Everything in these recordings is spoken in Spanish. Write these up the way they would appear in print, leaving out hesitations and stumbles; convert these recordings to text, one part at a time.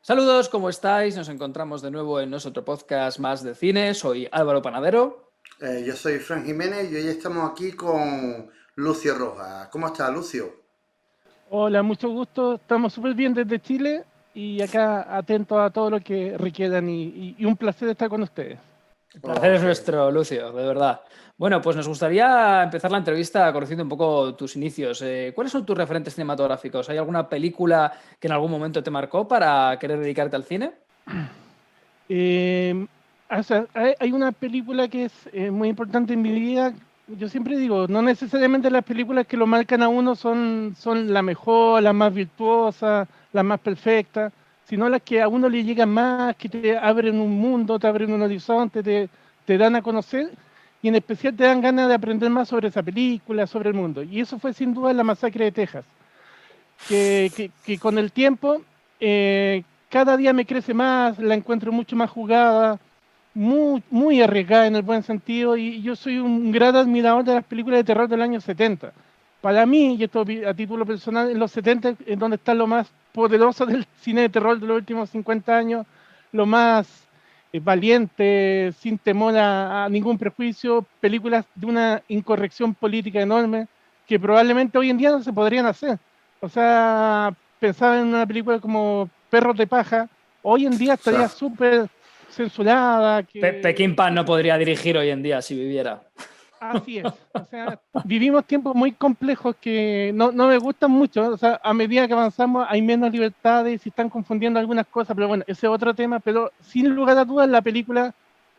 Saludos, ¿cómo estáis? Nos encontramos de nuevo en nuestro podcast más de cine. Soy Álvaro Panadero. Yo soy Fran Jiménez y hoy estamos aquí con Lucio Rojas. ¿Cómo está, Lucio? Hola, mucho gusto. Estamos súper bien desde Chile y acá atentos a todo lo que requieran y un placer estar con ustedes. El placer es Ok. nuestro, Lucio, de verdad. Bueno, pues nos gustaría empezar la entrevista conociendo un poco tus inicios. ¿Cuáles son tus referentes cinematográficos? ¿Hay alguna película que en algún momento te marcó para querer dedicarte al cine? Eh, hay una película que es muy importante en mi vida. Yo siempre digo, no necesariamente las películas que lo marcan a uno son la mejor, la más virtuosa, la más perfecta, sino las que a uno le llegan más, que te abren un mundo, te abren un horizonte, te dan a conocer y en especial te dan ganas de aprender más sobre esa película, sobre el mundo. Y eso fue sin duda La Masacre de Texas, que con el tiempo cada día me crece más, la encuentro mucho más jugada, muy arriesgada en el buen sentido, y yo soy un gran admirador de las películas de terror del año 70. Para mí, y esto a título personal, en los 70 es donde está lo más poderoso del cine de terror de los últimos 50 años, lo más valiente, sin temor a ningún prejuicio, películas de una incorrección política enorme que probablemente hoy en día no se podrían hacer. O sea, pensaba en una película como Perros de Paja, hoy en día O sea, estaría súper censurada, Pekín Pan no podría dirigir hoy en día si viviera. así es. O sea, vivimos tiempos muy complejos que no me gustan mucho. O sea, a medida que avanzamos hay menos libertades y se están confundiendo algunas cosas, pero bueno, ese es otro tema. Pero sin lugar a dudas, la película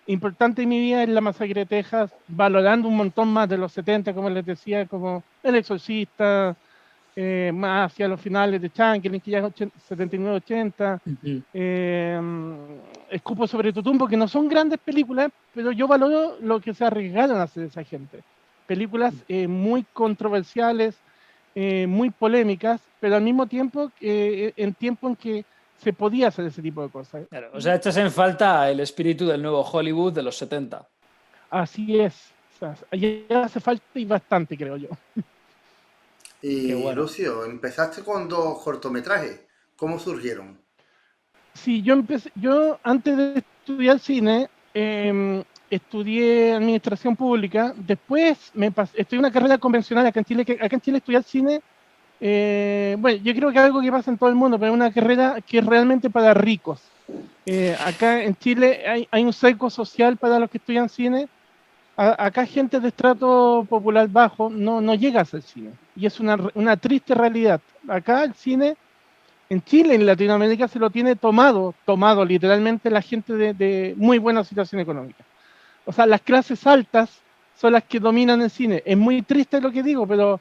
importante en mi vida es La Masacre de Texas, valorando un montón más de los 70, como les decía, como El Exorcista, más hacia los finales de Changeling, que ya es 79-80. Ujú. eh, Escupo sobre tu tumbo, que no son grandes películas, pero yo valoro lo que se arriesgaron a hacer esa gente. Películas muy controversiales, muy polémicas, pero al mismo tiempo en tiempo en que se podía hacer ese tipo de cosas. Claro, o sea, Y echas en falta el espíritu del nuevo Hollywood de los 70. así es. O sea, ya hace falta y bastante, creo yo. Qué y bueno. Lucio, empezaste con dos cortometrajes. ¿Cómo surgieron? Sí, yo antes de estudiar cine, estudié administración pública, después estudié una carrera convencional acá en Chile, que acá en Chile estudiar cine, bueno, yo creo que es algo que pasa en todo el mundo, pero es una carrera que es realmente para ricos. Acá en Chile hay un cerco social para los que estudian cine. Acá gente de estrato popular bajo no llega a hacer cine, y es una triste realidad. Acá el cine en Chile, en Latinoamérica, se lo tiene tomado literalmente la gente de muy buena situación económica. O sea, las clases altas son las que dominan el cine. Es muy triste lo que digo, pero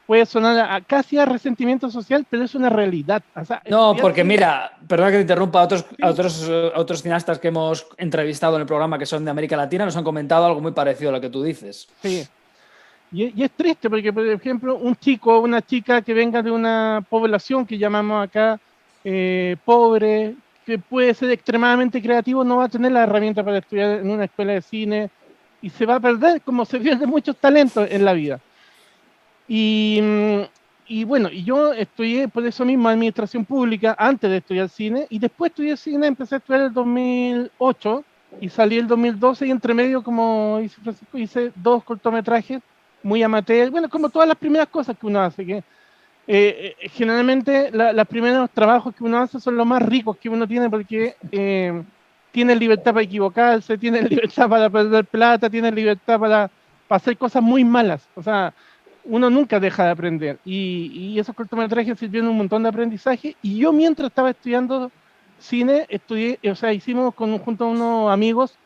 puede sonar casi a resentimiento social, pero es una realidad. O sea, No, estudiar porque cine, mira, perdona que te interrumpa, sí, otros cineastas que hemos entrevistado en el programa que son de América Latina nos han comentado algo muy parecido a lo que tú dices. sí. Y es triste porque, por ejemplo, un chico o una chica que venga de una población que llamamos acá pobre, que puede ser extremadamente creativo, no va a tener la herramienta para estudiar en una escuela de cine y se va a perder como se pierden muchos talentos en la vida. Y, y bueno, y yo estudié por eso mismo administración pública antes de estudiar cine y después estudié cine, empecé a estudiar en el 2008 y salí el 2012 y entre medio, como dice Francisco, hice dos cortometrajes muy amateur, bueno, como todas las primeras cosas que uno hace, que generalmente los primeros trabajos que uno hace son los más ricos que uno tiene porque tiene libertad para equivocarse, tiene libertad para perder plata, tiene libertad para hacer cosas muy malas. O sea, uno nunca deja de aprender. Y esos cortometrajes sirvieron un montón de aprendizaje. Y yo mientras estaba estudiando cine, estudié, o sea, hicimos junto a unos amigos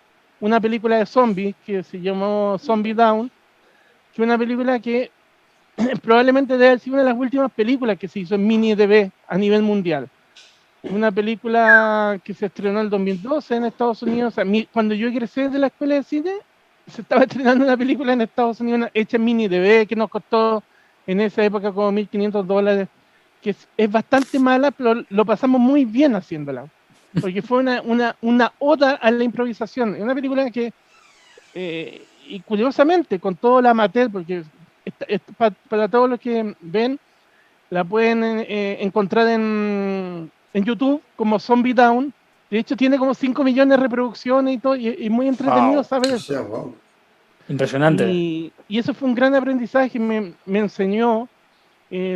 una película de zombies que se llamó Zombie Down, que es una película que probablemente debe haber sido una de las últimas películas que se hizo en mini DV a nivel mundial. Una película que se estrenó en el 2012 en Estados Unidos. O sea, cuando yo egresé de la escuela de cine, se estaba estrenando una película en Estados Unidos hecha en mini DV que nos costó en esa época como $1.500, que es bastante mala, pero lo pasamos muy bien haciéndola. Porque fue una oda a la improvisación. Es una película que, y curiosamente, con todo la amateur, porque para todos los que ven, la pueden encontrar en YouTube como Zombie Down. De hecho, tiene como 5 millones de reproducciones y todo, y muy entretenido Wow, saber O eso. sea, wow. impresionante. Y eso fue un gran aprendizaje, me enseñó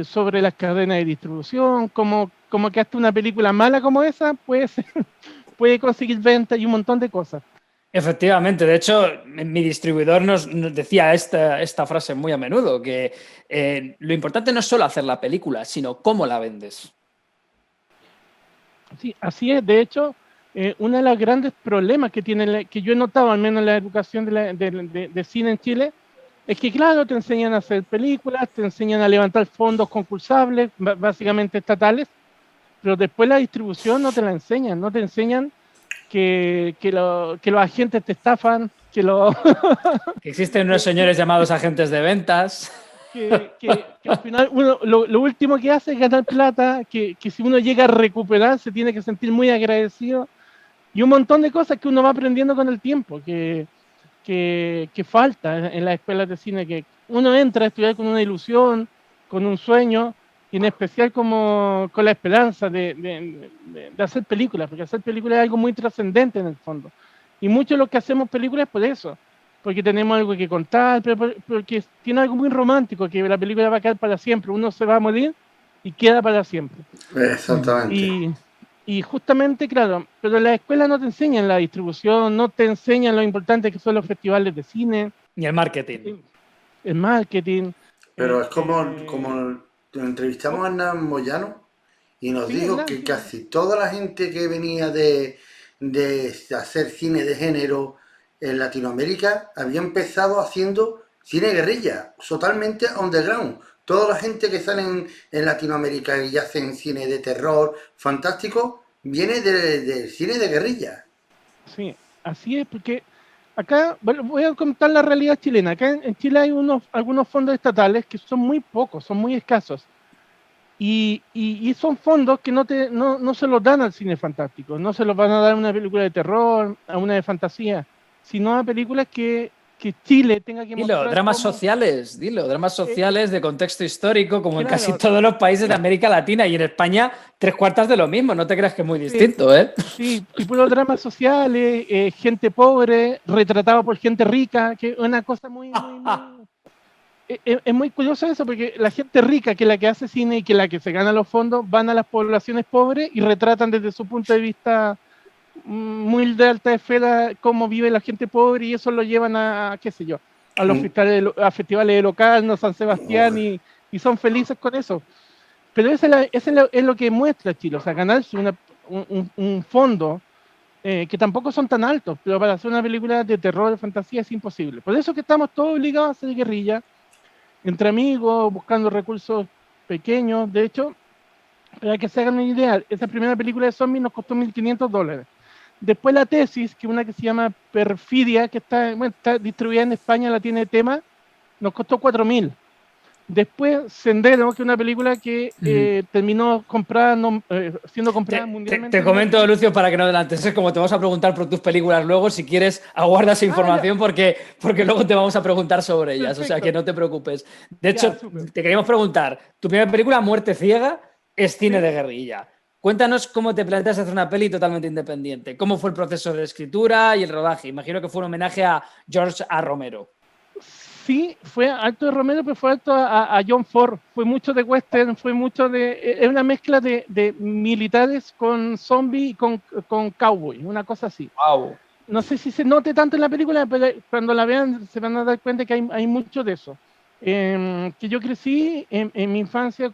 sobre las cadenas de distribución, como que hasta una película mala como esa puede conseguir ventas y un montón de cosas. Efectivamente, de hecho, mi distribuidor nos decía esta frase muy a menudo, que lo importante no es solo hacer la película, sino cómo la vendes. Sí, así es. De hecho, uno de los grandes problemas que que yo he notado, al menos en la educación de cine en Chile, es que, claro, te enseñan a hacer películas, te enseñan a levantar fondos concursables, básicamente estatales, pero después la distribución no te la enseñan, no te enseñan que los agentes te estafan, Que existen unos que, señores llamados agentes de ventas. que al final uno lo último que hace es ganar plata, que si uno llega a recuperar se tiene que sentir muy agradecido y un montón de cosas que uno va aprendiendo con el tiempo, que falta en las escuelas de cine, que uno entra a estudiar con una ilusión, con un sueño, y en especial como con la esperanza de hacer películas, porque hacer películas es algo muy trascendente en el fondo. Y muchos de los que hacemos películas es por eso, porque tenemos algo que contar, pero porque tiene algo muy romántico, que la película va a quedar para siempre, uno se va a morir y queda para siempre. Exactamente. Y justamente, claro, pero en la escuela no te enseñan la distribución, no te enseñan lo importante que son los festivales de cine, Ni el marketing. el marketing. Pero es Eh, como entrevistamos a Hernán Moyano y nos sí, dijo Hernán, que sí. casi toda la gente que venía de hacer cine de género en Latinoamérica había empezado haciendo cine guerrilla, totalmente underground. Toda la gente que sale en Latinoamérica y hacen cine de terror fantástico viene del cine de guerrilla. Sí, así es, porque acá, bueno, voy a contar la realidad chilena. Acá en Chile hay algunos fondos estatales que son muy pocos, son muy escasos. Y son fondos que no se los dan al cine fantástico, no se los van a dar a una película de terror, a una de fantasía, sino a películas que Chile tenga que Dilo, mostrar como, dramas eh, sociales de contexto histórico, como en casi claro, todos los países de sí, América Latina y en España, tres cuartas de lo mismo, no te creas que es muy sí, distinto, ¿eh? sí, y puros dramas sociales, gente pobre, retratada por gente rica, que es una cosa es muy curioso eso, porque la gente rica, que es la que hace cine y que es la que se gana los fondos, van a las poblaciones pobres y retratan desde su punto de vista muy de alta esfera cómo vive la gente pobre y eso lo llevan qué sé yo, a los festivales de Locarno, San Sebastián y son felices con eso. Pero es lo que muestra Chile, o sea, ganarse un fondo que tampoco son tan altos, pero para hacer una película de terror, de fantasía es imposible. Por eso que estamos todos obligados a hacer guerrilla, entre amigos, buscando recursos pequeños. De hecho, para que se hagan una idea, esa primera película de zombies nos costó $1.500. Después la tesis, que es una que se llama Perfidia, que está distribuida en España, la tiene Tema, nos costó 4.000. Después Sendero, que es una película que terminó siendo comprada mundialmente Te en comento, Netflix. Lucio, para que no adelantes, es como te vamos a preguntar por tus películas luego, si quieres, aguarda esa Ah, ya, información porque luego te vamos a preguntar sobre ellas, o sea que perfecto. no te preocupes. De Ya, hecho, súper. te queríamos preguntar, tu primera película, Muerte Ciega, es cine Sí. de guerrilla. Cuéntanos cómo te planteas hacer una peli totalmente independiente, cómo fue el proceso de escritura y el rodaje. Imagino que fue un homenaje a George A. Romero. Sí, fue alto de Romero, pero fue alto a John Ford. Fue mucho de western, fue mucho es una mezcla de militares con zombies y con cowboy, una cosa así. Wow. No sé si se note tanto en la película, pero cuando la vean se van a dar cuenta que hay mucho de eso. Que yo crecí en mi infancia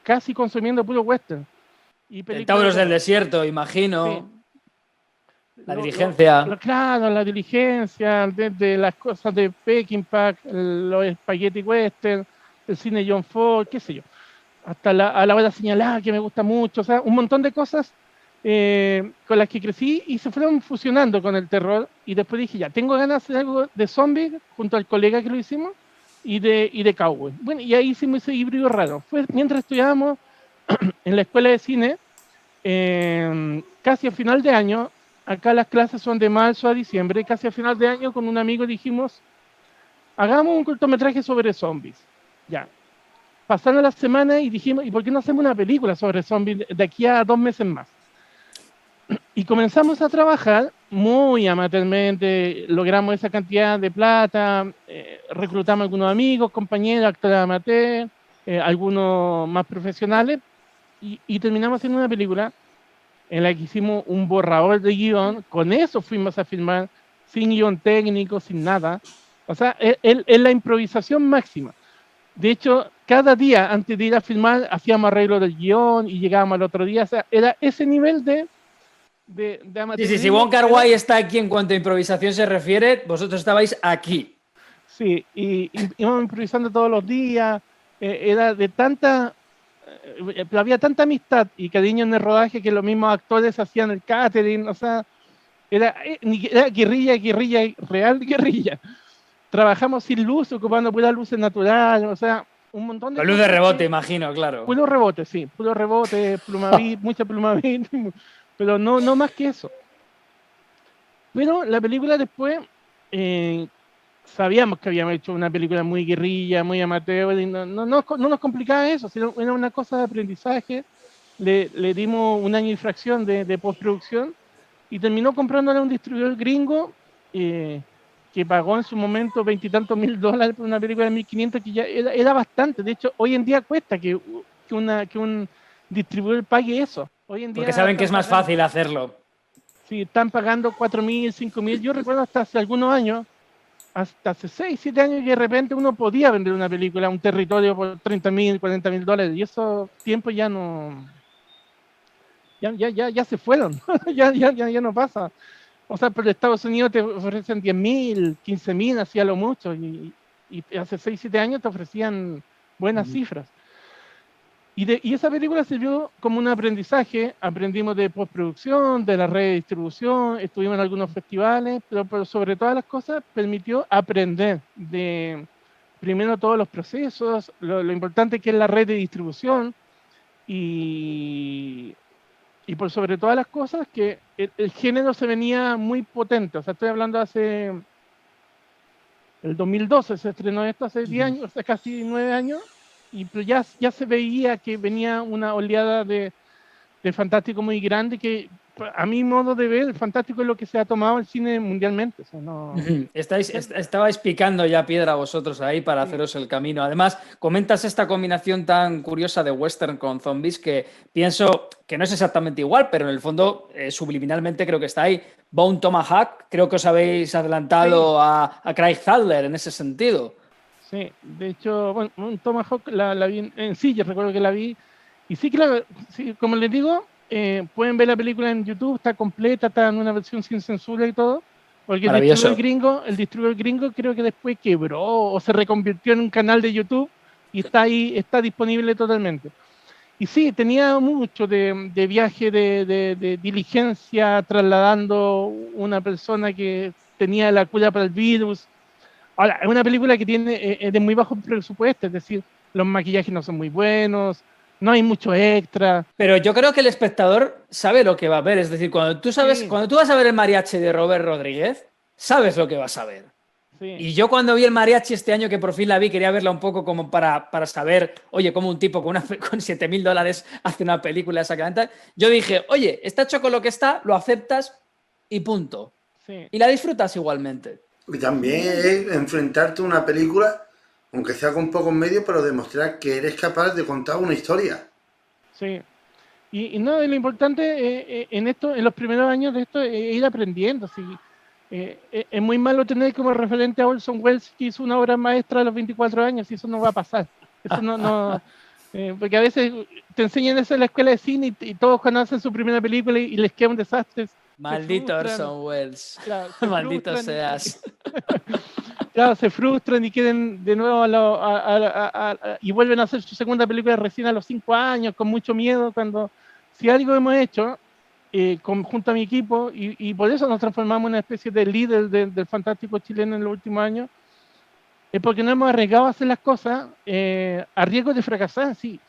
casi consumiendo puro western y películas de Centauros del terror. Desierto, Sí, imagino. La Diligencia. claro, la diligencia, desde las cosas de Peckinpah, los spaghetti western, el cine John Ford, qué sé yo, hasta a la hora señalada, que me gusta mucho, o sea, un montón de cosas con las que crecí y se fueron fusionando con el terror. Y después dije, ya, tengo ganas de hacer algo de zombies junto al colega que lo hicimos y de cowboy. Bueno, y ahí hicimos ese híbrido raro. Fue mientras estudiábamos en la escuela de cine, casi a final de año. Acá las clases son de marzo a diciembre. Casi a final de año con un amigo dijimos, hagamos un cortometraje sobre zombies. Ya. pasaron las semanas y dijimos, ¿y por qué no hacemos una película sobre zombies de aquí a 2 meses más? Y comenzamos a trabajar muy amateurmente, logramos esa cantidad de plata, reclutamos algunos amigos, compañeros, actores amateur, algunos más profesionales, y terminamos haciendo una película en la que hicimos un borrador de guión, con eso fuimos a filmar, sin guión técnico, sin nada. O sea, es la improvisación máxima. De hecho, cada día antes de ir a filmar hacíamos arreglo del guión y llegábamos al otro día. O sea, era ese nivel de Sí, si Wong Kar-wai está aquí en cuanto a improvisación se refiere, vosotros estabais aquí. Sí, y íbamos improvisando todos los días. Era de tanta... había tanta amistad y cariño en el rodaje que los mismos actores hacían el catering. O sea, era guerrilla, real guerrilla. Trabajamos sin luz, ocupando pura luz natural. O sea, un montón de Con luz de rebote, imagino, claro. Puro rebote, sí. Puro rebote, plumavit, mucha plumavit. Pero no más que eso. Pero la película después, sabíamos que habíamos hecho una película muy guerrilla, muy amateur, y no nos complicaba eso, sino era una cosa de aprendizaje. Le dimos un año y fracción de postproducción y terminó comprándole a un distribuidor gringo que pagó en su momento $20,000 por una película de 1.500, que ya era bastante. De hecho, hoy en día cuesta que un distribuidor pague eso. Hoy en día porque saben que es más fácil hacerlo. Sí, están pagando 4.000, 5.000. Yo recuerdo hasta hace algunos años, hasta hace 6, 7 años, que de repente uno podía vender una película a un territorio por $30,000, $40,000. Y esos tiempos ya no... Ya se fueron. ya no pasa. O sea, por Estados Unidos te ofrecen 10.000, 15.000, hacía lo mucho. Y hace 6, 7 años te ofrecían buenas cifras. Y esa película sirvió como un aprendizaje. Aprendimos de postproducción, de la red de distribución, estuvimos en algunos festivales, pero sobre todas las cosas permitió aprender de, primero, todos los procesos, lo importante que es la red de distribución y por sobre todas las cosas que el género se venía muy potente. O sea, estoy hablando hace... El 2012 se estrenó esto, hace 10 años, o sea, casi 9 años. Pero ya se veía que venía una oleada de fantástico muy grande, que a mi modo de ver, el fantástico es lo que se ha tomado el cine mundialmente. O sea, no... Estabais picando ya piedra vosotros ahí para haceros el camino. Además, comentas esta combinación tan curiosa de western con zombies que pienso que no es exactamente igual, pero en el fondo, subliminalmente creo que está ahí. Bone Tomahawk, creo que os habéis adelantado a Craig Zahler en ese sentido. Sí, de hecho, bueno, un Tomahawk la vi en sí, yo recuerdo que la vi. Y sí, claro, sí, como les digo, pueden ver la película en YouTube, está completa, está en una versión sin censura y todo. Porque el distribuidor gringo creo que después quebró o se reconvirtió en un canal de YouTube y está ahí, está disponible totalmente. Y sí, tenía mucho de viaje, de diligencia, trasladando una persona que tenía la cura para el virus. Ahora, es una película que tiene de muy bajo presupuesto, es decir, los maquillajes no son muy buenos, no hay mucho extra. Pero yo creo que el espectador sabe lo que va a ver. Es decir, cuando tú vas a ver el mariachi de Robert Rodríguez, sabes lo que vas a ver. Sí. Y yo cuando vi el mariachi este año, que por fin la vi, quería verla un poco como para saber, oye, cómo un tipo con $7,000 hace una película exactamente. Yo dije, oye, está hecho con lo que está, lo aceptas y punto. Sí. Y la disfrutas igualmente. Y también es enfrentarte a una película, aunque sea con pocos medios, pero demostrar que eres capaz de contar una historia. Sí. Y no, lo importante en los primeros años de esto es ir aprendiendo. ¿Sí? Es muy malo tener como referente a Orson Welles, que hizo una obra maestra a los 24 años, y eso no va a pasar. Eso no porque a veces te enseñan eso en la escuela de cine y todos cuando hacen su primera película y les queda un desastre. Maldito Orson Welles. Claro, maldito seas. Claro, se frustran y quieren de nuevo y vuelven a hacer su segunda película recién a los 5 años, con mucho miedo, cuando si algo hemos hecho junto a mi equipo, y por eso nos transformamos en una especie de líder del fantástico chileno en los últimos años, es porque no hemos arriesgado a hacer las cosas a riesgo de fracasar, sí.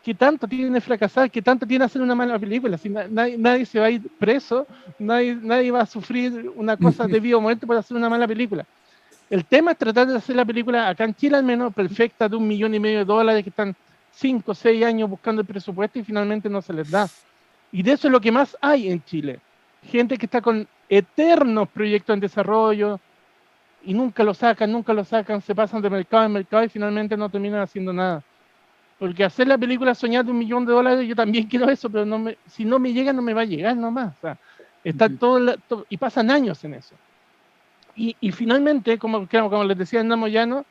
¿Qué tanto tiene fracasar? ¿Qué tanto tiene hacer una mala película? Si nadie se va a ir preso, nadie va a sufrir una cosa de vida o muerte por hacer una mala película. El tema es tratar de hacer la película, acá en Chile al menos, perfecta, de $1,500,000 que están 5 o 6 años buscando el presupuesto y finalmente no se les da. Y de eso es lo que más hay en Chile. Gente que está con eternos proyectos en desarrollo y nunca lo sacan, se pasan de mercado en mercado y finalmente no terminan haciendo nada. Porque hacer la película soñar de $1,000,000, yo también quiero eso, pero si no me llega, no me va a llegar nomás. O sea, está y pasan años en eso. Y finalmente, como les decía Hernán Moyano,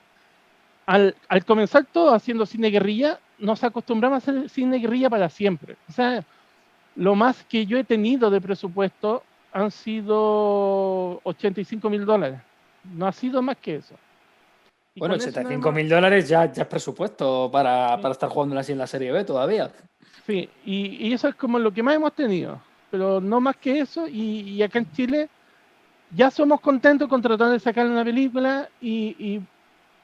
al comenzar todo haciendo cine guerrilla, nos acostumbramos a hacer cine guerrilla para siempre. O sea, lo más que yo he tenido de presupuesto han sido $85,000. No ha sido más que eso. Y Bueno, con eso nada $85,000 ya es presupuesto para Sí. estar jugando así en la Serie B todavía. Sí, y eso es como lo que más hemos tenido, pero no más que eso. Y acá en Chile ya somos contentos con tratar de sacar una película y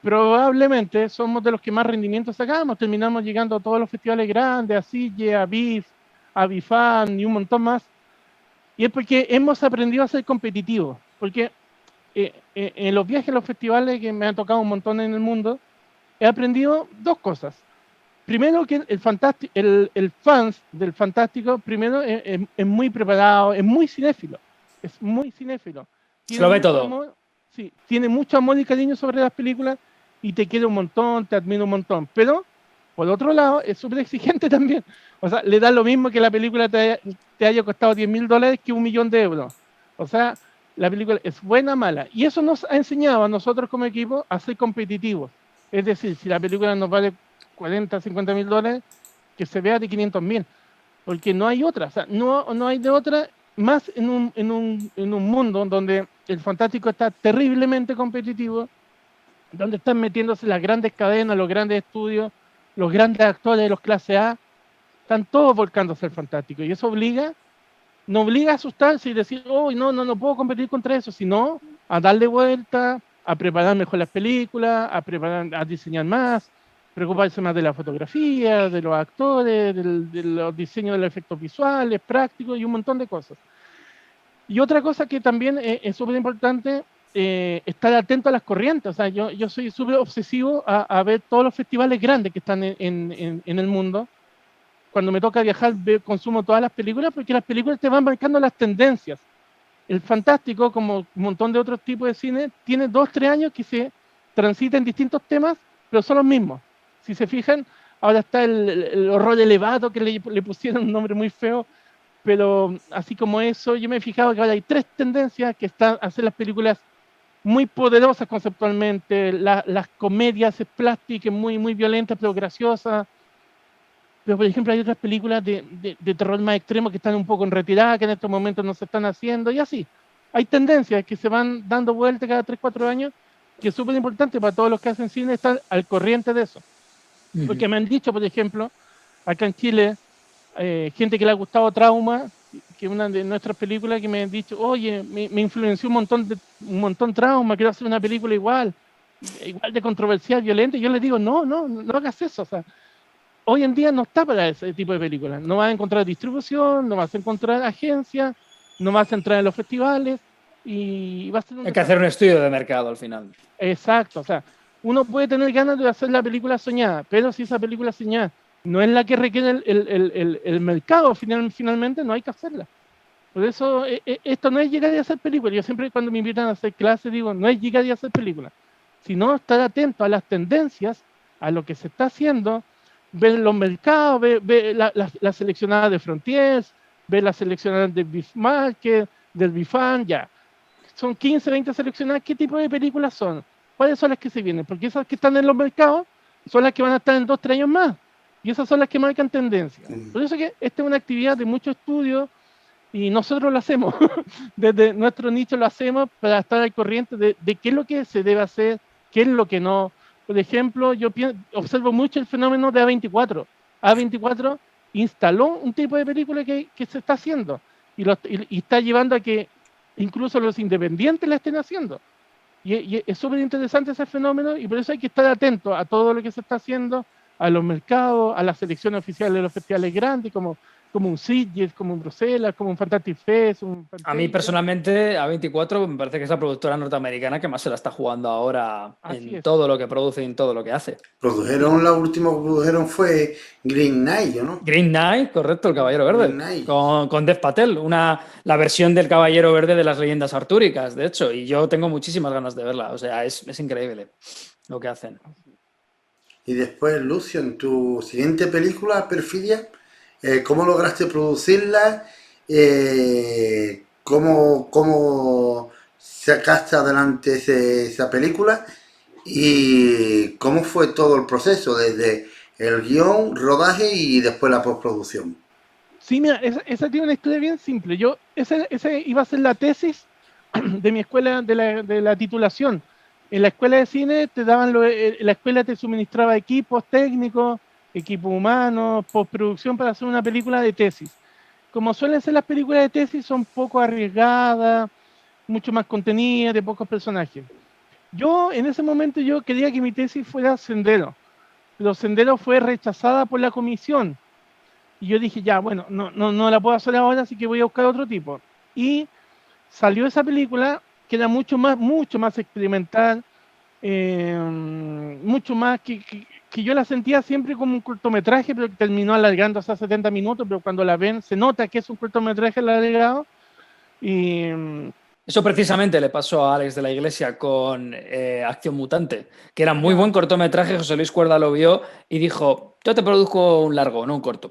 probablemente somos de los que más rendimiento sacamos. Terminamos llegando a todos los festivales grandes, a Sitges, a BIF, a Bifan y un montón más. Y es porque hemos aprendido a ser competitivos. Porque en los viajes a los festivales, que me han tocado un montón en el mundo, he aprendido dos cosas. Primero, que el fans del Fantástico, primero, es muy preparado, es muy cinéfilo. Es muy cinéfilo. Se lo ve mucho todo. amor, sí, tiene mucho amor y cariño sobre las películas y te quiere un montón, te admira un montón. Pero, por otro lado, es súper exigente también. O sea, le da lo mismo que la película te haya costado $10,000 que $1,000,000. O sea, la película es buena o mala. Y eso nos ha enseñado a nosotros como equipo a ser competitivos. Es decir, si la película nos vale $40, $50,000, que se vea de $500,000. Porque no hay otra. O sea, no hay de otra, más en un mundo donde el Fantástico está terriblemente competitivo, donde están metiéndose las grandes cadenas, los grandes estudios, los grandes actores de los clase A, están todos volcándose al Fantástico. Y eso no obliga a asustarse y decir, oh, no puedo competir contra eso, sino a darle vuelta, a preparar mejor las películas, a diseñar más, preocuparse más de la fotografía, de los actores, de los diseños de los efectos visuales, prácticos y un montón de cosas. Y otra cosa que también es súper importante, estar atento a las corrientes. O sea, yo soy súper obsesivo a ver todos los festivales grandes que están en el mundo. Cuando me toca viajar, consumo todas las películas porque las películas te van marcando las tendencias. El Fantástico, como un montón de otros tipos de cine, tiene 2 o 3 años que se transita en distintos temas, pero son los mismos. Si se fijan, ahora está el horror elevado, que le pusieron un nombre muy feo, pero así como eso, yo me he fijado que ahora hay 3 tendencias que están a hacer las películas muy poderosas conceptualmente, las comedias plásticas muy, muy violentas, pero graciosas. Pero, por ejemplo, hay otras películas de terror más extremo que están un poco en retirada, que en estos momentos no se están haciendo, y así. Hay tendencias que se van dando vueltas cada 3 o 4 años, que es súper importante para todos los que hacen cine estar al corriente de eso. Porque me han dicho, por ejemplo, acá en Chile, gente que le ha gustado Trauma, que es una de nuestras películas, que me han dicho, oye, me influenció un montón Trauma, quiero hacer una película igual de controversial, violenta. Y yo les digo, no hagas eso. O sea, hoy en día no está para ese tipo de películas. No vas a encontrar distribución, no vas a encontrar agencias, no vas a entrar en los festivales y va a ser Hay que hacer un estudio de mercado al final. Exacto, o sea, uno puede tener ganas de hacer la película soñada, pero si esa película soñada no es la que requiere el mercado finalmente, no hay que hacerla. Por eso, esto no es llegar y hacer películas. Yo siempre cuando me invitan a hacer clases digo, no es llegar y hacer películas, sino estar atento a las tendencias, a lo que se está haciendo, ver los mercados, ver las seleccionadas de Frontiers, ver las seleccionadas de Beef Market, del Bifan, ya. Son 15, 20 seleccionadas. ¿Qué tipo de películas son? ¿Cuáles son las que se vienen? Porque esas que están en los mercados son las que van a estar en 2 o 3 años más. Y esas son las que marcan tendencia. Por eso que esta es una actividad de mucho estudio y nosotros lo hacemos. Desde nuestro nicho lo hacemos para estar al corriente de qué es lo que se debe hacer, qué es lo que no. Por ejemplo, yo observo mucho el fenómeno de A24. A24 instaló un tipo de película que se está haciendo y está llevando a que incluso los independientes la estén haciendo. Y es súper interesante ese fenómeno y por eso hay que estar atento a todo lo que se está haciendo, a los mercados, a las selecciones oficiales de los festivales grandes como como un Sitges, como un Bruselas, como un Fantastic Fest, un A mí personalmente, A24 me parece que es la productora norteamericana que más se la está jugando ahora Así en es. todo lo que produce y en todo lo que hace. Produjeron, la última que produjeron fue Green Knight, ¿no? Green Knight, correcto, el Caballero Green Verde, Knight. con Dev Patel, la versión del Caballero Verde de las leyendas artúricas, de hecho, y yo tengo muchísimas ganas de verla, o sea, es increíble lo que hacen. Y después, Lucio, en tu siguiente película, Perfidia, ¿cómo lograste producirla? ¿Cómo sacaste adelante esa película? ¿Y cómo fue todo el proceso, desde el guión, rodaje y después la postproducción? Sí, mira, esa tiene una historia bien simple. Esa iba a ser la tesis de mi escuela, de la titulación. En la escuela de cine la escuela te suministraba equipos técnicos, equipos humanos, postproducción para hacer una película de tesis. Como suelen ser las películas de tesis, son poco arriesgadas, mucho más contenidas, de pocos personajes. En ese momento, yo quería que mi tesis fuera Sendero, pero Sendero fue rechazada por la comisión. Y yo dije, ya, bueno, no la puedo hacer ahora, así que voy a buscar otro tipo. Y salió esa película que era mucho más experimental, mucho más que yo la sentía siempre como un cortometraje, pero que terminó alargándose a 70 minutos, pero cuando la ven se nota que es un cortometraje alargado. Y Eso precisamente le pasó a Alex de la Iglesia con Acción Mutante, que era muy ya, buen cortometraje. José Luis Cuerda lo vio y dijo, yo te produzco un largo, no un corto.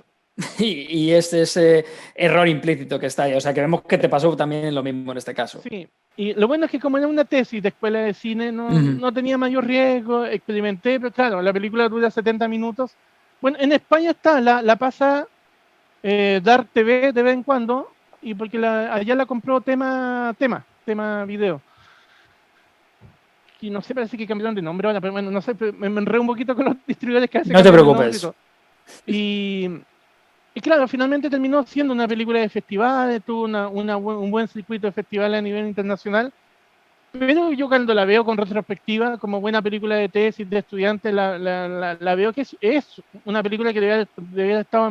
Y es ese error implícito que está ahí. O sea, que vemos que te pasó también lo mismo en este caso. sí. Y lo bueno es que como era una tesis de escuela de cine, Ujú. no tenía mayor riesgo, experimenté, pero claro, la película dura 70 minutos. Bueno, en España la pasa Dark TV de vez en cuando, y porque allá la compró tema video. Y no sé, parece que cambiaron de nombre ahora, pero bueno, no sé, me enredé un poquito con los distribuidores que a veces No te cambian el nombre y preocupes. todo. Y, y claro, finalmente terminó siendo una película de festivales, tuvo un buen circuito de festivales a nivel internacional. Pero yo cuando la veo con retrospectiva, como buena película de tesis de estudiantes, la veo que es una película que debe haber estado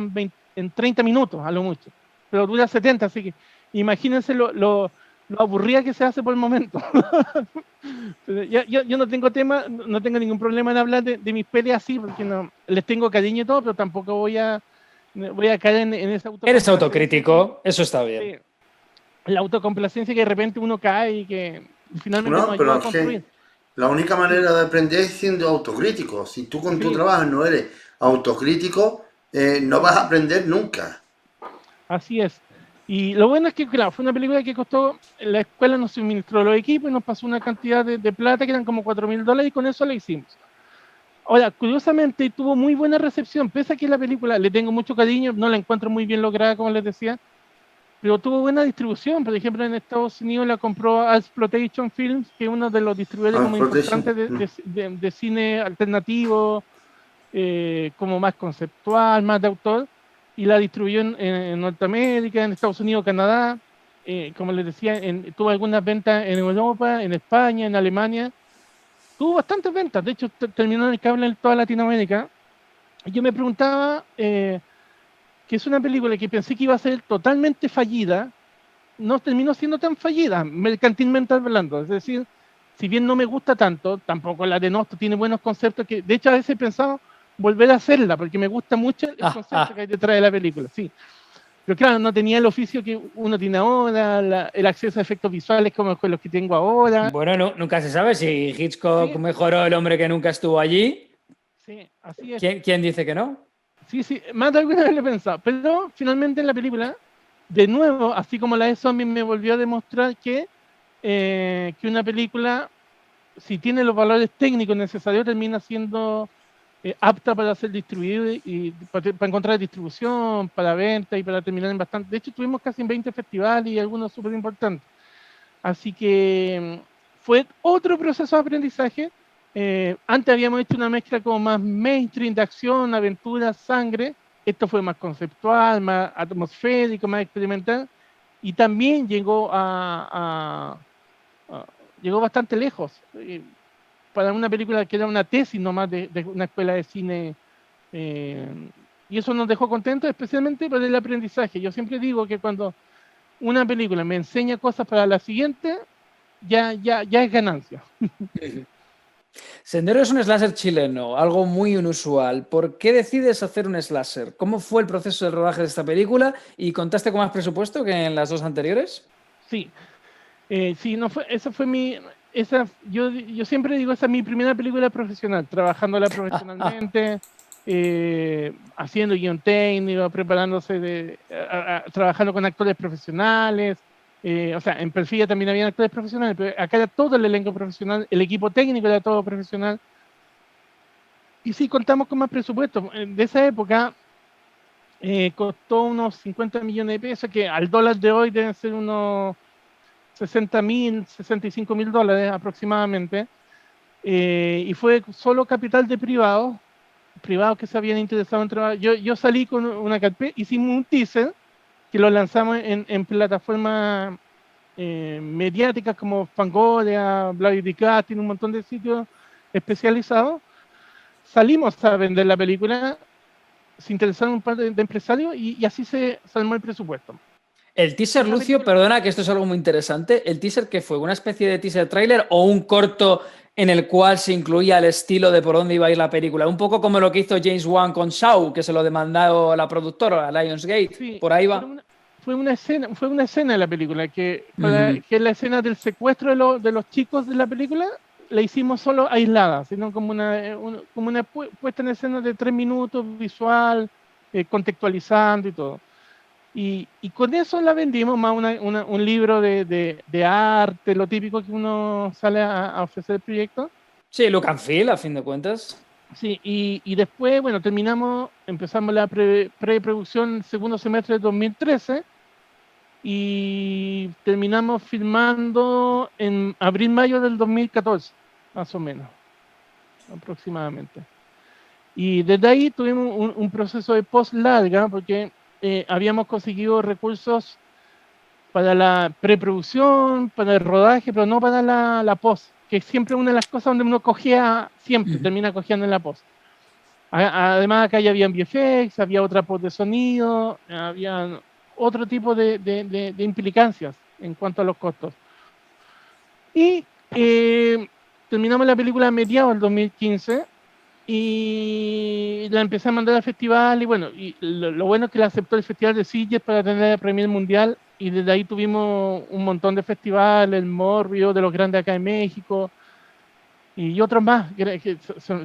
en 30 minutos, a lo mucho. Pero dura 70, así que imagínense lo aburrida que se hace por el momento. Yo no tengo ningún problema en hablar de mis peleas así, porque no, les tengo cariño y todo, pero tampoco voy a caer en esa Eres autocomplacencia autocrítico, eso está bien. sí, la autocomplacencia que de repente uno cae y que finalmente no No, ayuda pero a es que construir. la única Sí, manera de aprender es siendo autocrítico. Si tú con tu sí, trabajo no eres autocrítico, no vas a aprender nunca. así es. Y lo bueno es que, claro, fue una película que costó, la escuela nos suministró los equipos y nos pasó una cantidad de plata que eran como $4.000 y con eso la hicimos. Ahora, curiosamente tuvo muy buena recepción, pese a que la película le tengo mucho cariño, no la encuentro muy bien lograda, como les decía, pero tuvo buena distribución. Por ejemplo, en Estados Unidos la compró Exploitation Films, que es uno de los distribuidores como Transportation. importantes de cine alternativo, como más conceptual, más de autor, y la distribuyó en Norteamérica, en Estados Unidos, Canadá. Como les decía, tuvo algunas ventas en Europa, en España, en Alemania. Tuvo bastantes ventas, de hecho terminó en el cable en toda Latinoamérica. Y yo me preguntaba, que es una película que pensé que iba a ser totalmente fallida, no terminó siendo tan fallida, mercantilmente hablando. Es decir, si bien no me gusta tanto, tampoco la de Nosto tiene buenos conceptos, que de hecho a veces he pensado volver a hacerla, porque me gusta mucho el Ah, concepto que ah. hay detrás de la película, sí. Pero claro, no tenía el oficio que uno tiene ahora, el acceso a efectos visuales como con los que tengo ahora. Bueno, nunca se sabe si Hitchcock Sí, mejoró El hombre que nunca estuvo allí. sí, así es. ¿Quién dice que no? Sí, sí, más de alguna vez lo he pensado. Pero finalmente en la película, de nuevo, así como la de Zombies me volvió a demostrar que una película, si tiene los valores técnicos necesarios, termina siendo apta para ser distribuida y para encontrar distribución, para venta y para terminar en bastante. De hecho, tuvimos casi en 20 festivales y algunos súper importantes. Así que fue otro proceso de aprendizaje. Antes habíamos hecho una mezcla como más mainstream de acción, aventura, sangre. Esto fue más conceptual, más atmosférico, más experimental. Y también a- llegó bastante lejos. Para una película que era una tesis nomás de una escuela de cine, eh, Y eso nos dejó contentos, especialmente por el aprendizaje. Yo siempre digo que cuando una película me enseña cosas para la siguiente, ya es ganancia. Sendero es un slasher chileno, algo muy inusual. ¿Por qué decides hacer un slasher? ¿Cómo fue el proceso de rodaje de esta película? ¿Y contaste con más presupuesto que en las dos anteriores? Sí, sí, no fue, esa fue mi, yo siempre digo, esa es mi primera película profesional, trabajándola profesionalmente, haciendo guión técnico, preparándose, trabajando con actores profesionales. O sea, en Perfil también había actores profesionales, pero acá era todo el elenco profesional, el equipo técnico era todo profesional. Y sí, contamos con más presupuesto. De esa época costó unos 50 millones de pesos, que al dólar de hoy deben ser unos 60.000, 65.000 dólares aproximadamente. Y fue solo capital de privados que se habían interesado en trabajar. Yo salí con una carpeta, hicimos un teaser que lo lanzamos en plataformas mediáticas como Fangoria, Casting, un montón de sitios especializados. Salimos a vender la película, se interesaron un par de empresarios y así se armó el presupuesto. El teaser, Lucio, perdona que esto es algo muy interesante. ¿El teaser qué fue? ¿Una especie de teaser trailer o un corto en el cual se incluía el estilo de por dónde iba a ir la película? Un poco como lo que hizo James Wan con Shaw, que se lo demandó la productora, Lionsgate. Sí, por ahí va. fue una escena de la película, que es la escena del secuestro de los chicos de la película, la hicimos solo aislada, sino como una puesta en escena de 3 minutos, visual, contextualizando y todo. Y con eso la vendimos, más un libro de arte, lo típico que uno sale a ofrecer el proyecto. Sí, look and feel, a fin de cuentas. Sí, y después, bueno, empezamos la preproducción segundo semestre de 2013 y terminamos filmando en abril-mayo del 2014, más o menos, aproximadamente. Y desde ahí tuvimos un proceso de post larga, porque habíamos conseguido recursos para la preproducción, para el rodaje, pero no para la post, que es siempre una de las cosas donde uno cogea, siempre termina cojeando en la post. Además, acá ya había VFX, había otra post de sonido, había otro tipo de implicancias en cuanto a los costos. Y terminamos la película a mediados del 2015 y la empecé a mandar al festival. Y bueno, lo bueno es que la aceptó el Festival de Sitges para tener la Premier Mundial. Y desde ahí tuvimos un montón de festivales, el Morbio, de los grandes acá en México, y otros más, que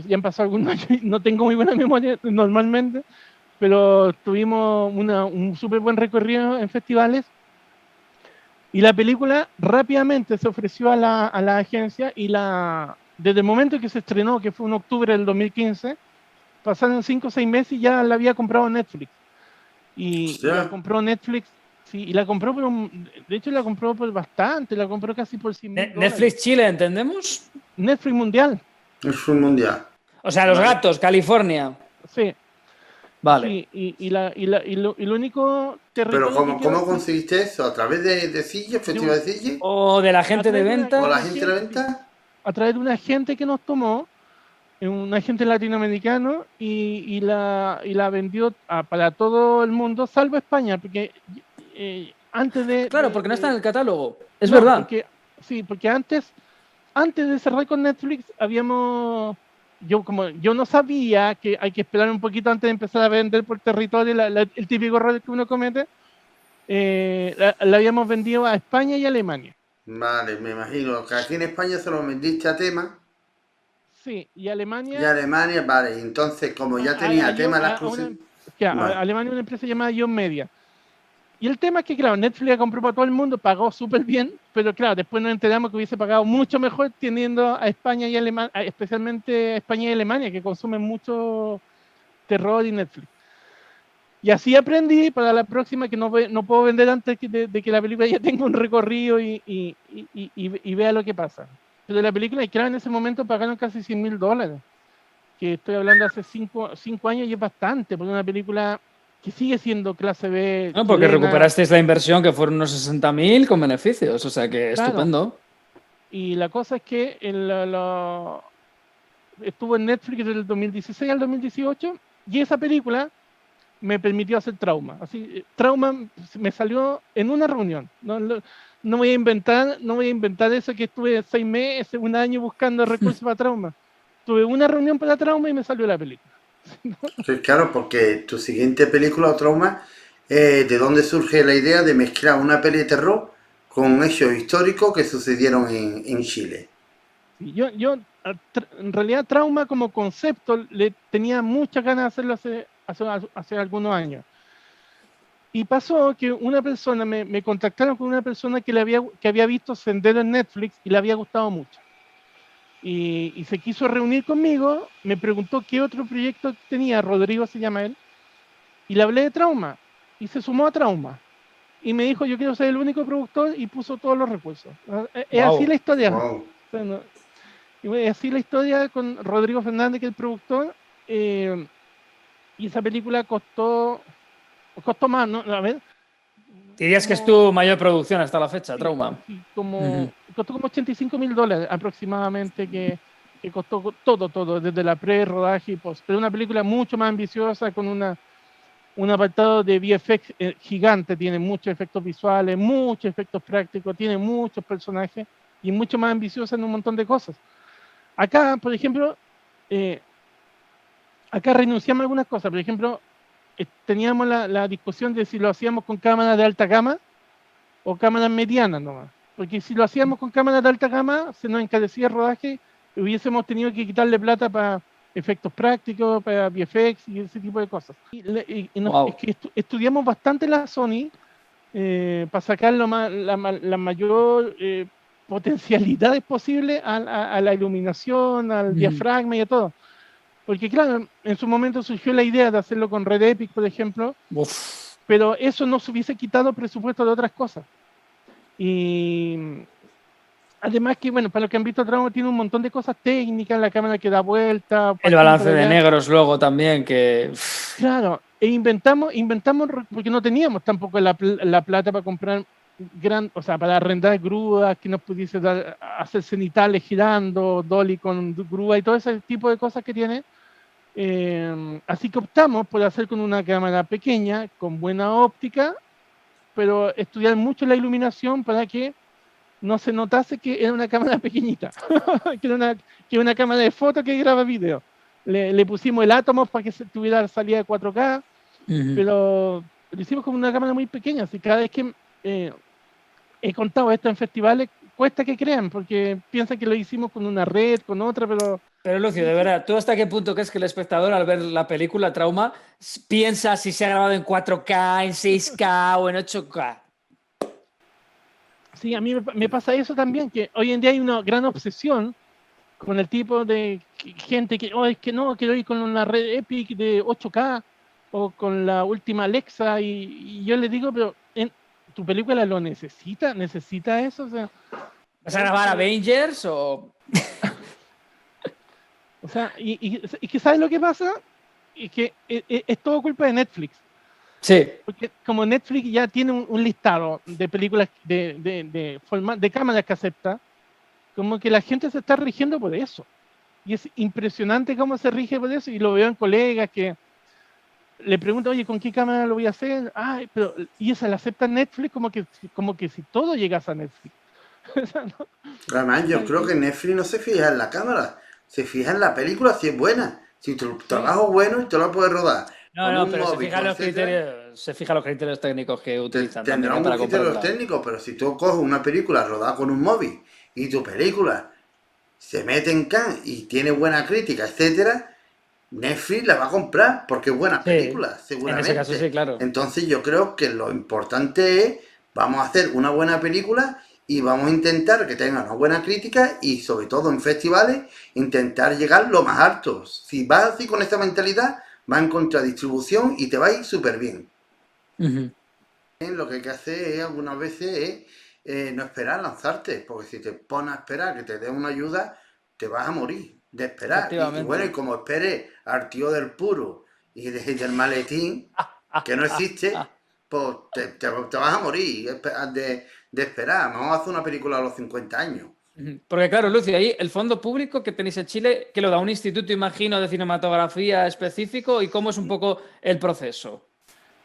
ya han pasado algunos años, no tengo muy buena memoria normalmente, pero tuvimos un súper buen recorrido en festivales. Y la película rápidamente se ofreció a la agencia y desde el momento que se estrenó, que fue en octubre del 2015, pasaron 5 o 6 meses y ya la había comprado Netflix. Y la compró Netflix, sí, y la compró, de hecho la compró por bastante, la compró casi por $100,000. Netflix Chile, ¿entendemos? Netflix Mundial. Netflix Mundial. O sea, Los Gatos, California. Sí. Vale. Sí, y lo único territorio. Pero ¿cómo conseguiste eso? ¿A través de Sitges, Festival de Sitges? ¿O de la gente de venta? ¿O la gente de venta? A través de una gente que nos tomó, un agente latinoamericano, y la vendió para todo el mundo, salvo España, porque antes de... Claro, porque no está en el catálogo, es verdad. Porque antes de cerrar con Netflix, yo no sabía que hay que esperar un poquito antes de empezar a vender por territorio, el típico error que uno comete, la habíamos vendido a España y a Alemania. Vale, me imagino que aquí en España se lo vendiste a Tema. Sí, y Alemania... Y Alemania, vale, entonces como ya tenía Tema la exclusiva... Alemania es una empresa llamada Ion Media. Y el tema es que, claro, Netflix la compró para todo el mundo, pagó súper bien, pero claro, después nos enteramos que hubiese pagado mucho mejor teniendo a España y Alemania, especialmente a España y Alemania, que consumen mucho terror y Netflix. Y así aprendí para la próxima que no puedo vender antes de que la película ya tenga un recorrido y vea lo que pasa. Pero la película, y claro, en ese momento pagaron casi $100,000, que estoy hablando hace 5 años y es bastante, porque una película que sigue siendo clase B. No, porque recuperasteis la inversión, que fueron unos 60.000 con beneficios, o sea que claro. Estupendo. Y la cosa es que estuvo en Netflix del 2016 al 2018, y esa película me permitió hacer Trauma. Así, Trauma me salió en una reunión. No voy a inventar eso que estuve 6 meses, un año buscando recursos para Trauma. Tuve una reunión para Trauma y me salió la película. Sí, claro, porque tu siguiente película o Trauma, ¿de dónde surge la idea de mezclar una peli de terror con hechos históricos que sucedieron en Chile? Sí, en realidad Trauma como concepto le tenía muchas ganas de hacerlo hace algunos años. Y pasó que una persona, me contactaron con una persona que había visto Sendero en Netflix y le había gustado mucho. Y se quiso reunir conmigo, me preguntó qué otro proyecto tenía, Rodrigo se llama él, y le hablé de Trauma, y se sumó a Trauma. Y me dijo, yo quiero ser el único productor, y puso todos los recursos. Es así la historia. Wow. Es así la historia con Rodrigo Fernández, que es el productor, y esa película costó más, ¿no? A ver. Dirías que es tu mayor producción hasta la fecha, Trauma. Sí, costó como $85,000 aproximadamente, que costó todo, desde la pre-rodaje y post. Pero una película mucho más ambiciosa, con un apartado de VFX gigante, tiene muchos efectos visuales, muchos efectos prácticos, tiene muchos personajes y mucho más ambiciosa en un montón de cosas. Acá, por ejemplo, acá renunciamos a algunas cosas. Por ejemplo, teníamos la discusión de si lo hacíamos con cámaras de alta gama o cámaras medianas nomás. Porque si lo hacíamos con cámaras de alta gama, se nos encarecía el rodaje y hubiésemos tenido que quitarle plata para efectos prácticos, para VFX y ese tipo de cosas. Es que estudiamos bastante la Sony para sacar la mayor potencialidades posible a la iluminación, al diafragma y a todo. Porque claro, en su momento surgió la idea de hacerlo con Red Epic, por ejemplo, pero eso no se hubiese quitado presupuesto de otras cosas. Y además que, bueno, para los que han visto Trauma, tiene un montón de cosas técnicas, la cámara que da vuelta. El balance de negros luego también, que... Claro, e inventamos, porque no teníamos tampoco la plata para comprar para arrendar grúas que nos pudiese hacer cenitales girando, dolly con grúa y todo ese tipo de cosas que tiene. Así que optamos por hacer con una cámara pequeña, con buena óptica, pero estudiar mucho la iluminación para que no se notase que era una cámara pequeñita, que era una cámara de foto que graba video. Le pusimos el Atomos para que tuviera salida de 4K, pero lo hicimos con una cámara muy pequeña, así cada vez que he contado esto en festivales, cuesta que crean, porque piensan que lo hicimos con una red, con otra, pero... Pero Lucio, de verdad, ¿tú hasta qué punto crees que el espectador al ver la película Trauma piensa si se ha grabado en 4K, en 6K o en 8K? Sí, a mí me pasa eso también, que hoy en día hay una gran obsesión con el tipo de gente que, es que no, quiero ir con una red Epic de 8K o con la última Alexa, y yo le digo, pero ¿tu película lo necesita? ¿Necesita eso? O sea, ¿vas a grabar Avengers o...? O sea, y que ¿sabes lo que pasa? Es que es todo culpa de Netflix. Sí. Porque como Netflix ya tiene un listado de películas de cámaras que acepta, como que la gente se está rigiendo por eso. Y es impresionante cómo se rige por eso, y lo veo en colegas que le pregunto, oye, ¿con qué cámara lo voy a hacer? Ay, pero, y esa la acepta Netflix como que si todo llegase a Netflix. O sea, ¿no? Además, yo creo que Netflix no se fija en la cámara, se fija en la película si es buena. Si tu trabajo es bueno y te lo puedes rodar. No, pero se fija los criterios técnicos que utilizan. Tendrá unos criterios técnicos, pero si tú coges una película rodada con un móvil y tu película se mete en Cannes y tiene buena crítica, etcétera, Netflix la va a comprar porque es buena película, seguramente. En ese caso sí, claro. Entonces yo creo que lo importante es, vamos a hacer una buena película y vamos a intentar que tenga una buena crítica y sobre todo en festivales, intentar llegar lo más alto. Si vas así con esta mentalidad, va en contra distribución y te va a ir súper bien. Lo que hay que hacer es, algunas veces no esperar a lanzarte, porque si te pones a esperar que te dé una ayuda, te vas a morir de esperar. Y bueno, y como esperes al tío del puro y del maletín, que no existe, pues te vas a morir de esperar. Vamos a hacer una película a los 50 años. Porque claro, Lucio, ahí el fondo público que tenéis en Chile, que lo da un instituto, imagino, de cinematografía específico, ¿y cómo es un poco el proceso?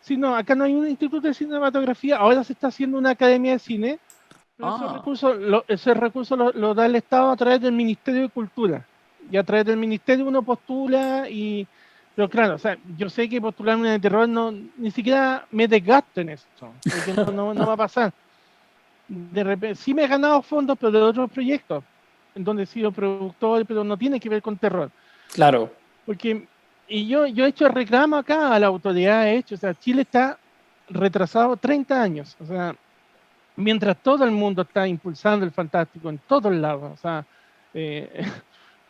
Sí, no, acá no hay un instituto de cinematografía, ahora se está haciendo una academia de cine, pero ese recurso lo da el Estado a través del Ministerio de Cultura. Y a través del Ministerio uno postula y... Pero claro, o sea, yo sé que postular una de terror ni siquiera me desgasto en eso, porque no va a pasar. De repente, sí me he ganado fondos, pero de otros proyectos, en donde he sido productor, pero no tiene que ver con terror. Claro. Porque, y yo he hecho reclamo acá a la autoridad, o sea, Chile está retrasado 30 años, o sea, mientras todo el mundo está impulsando el fantástico en todos lados, o sea, eh,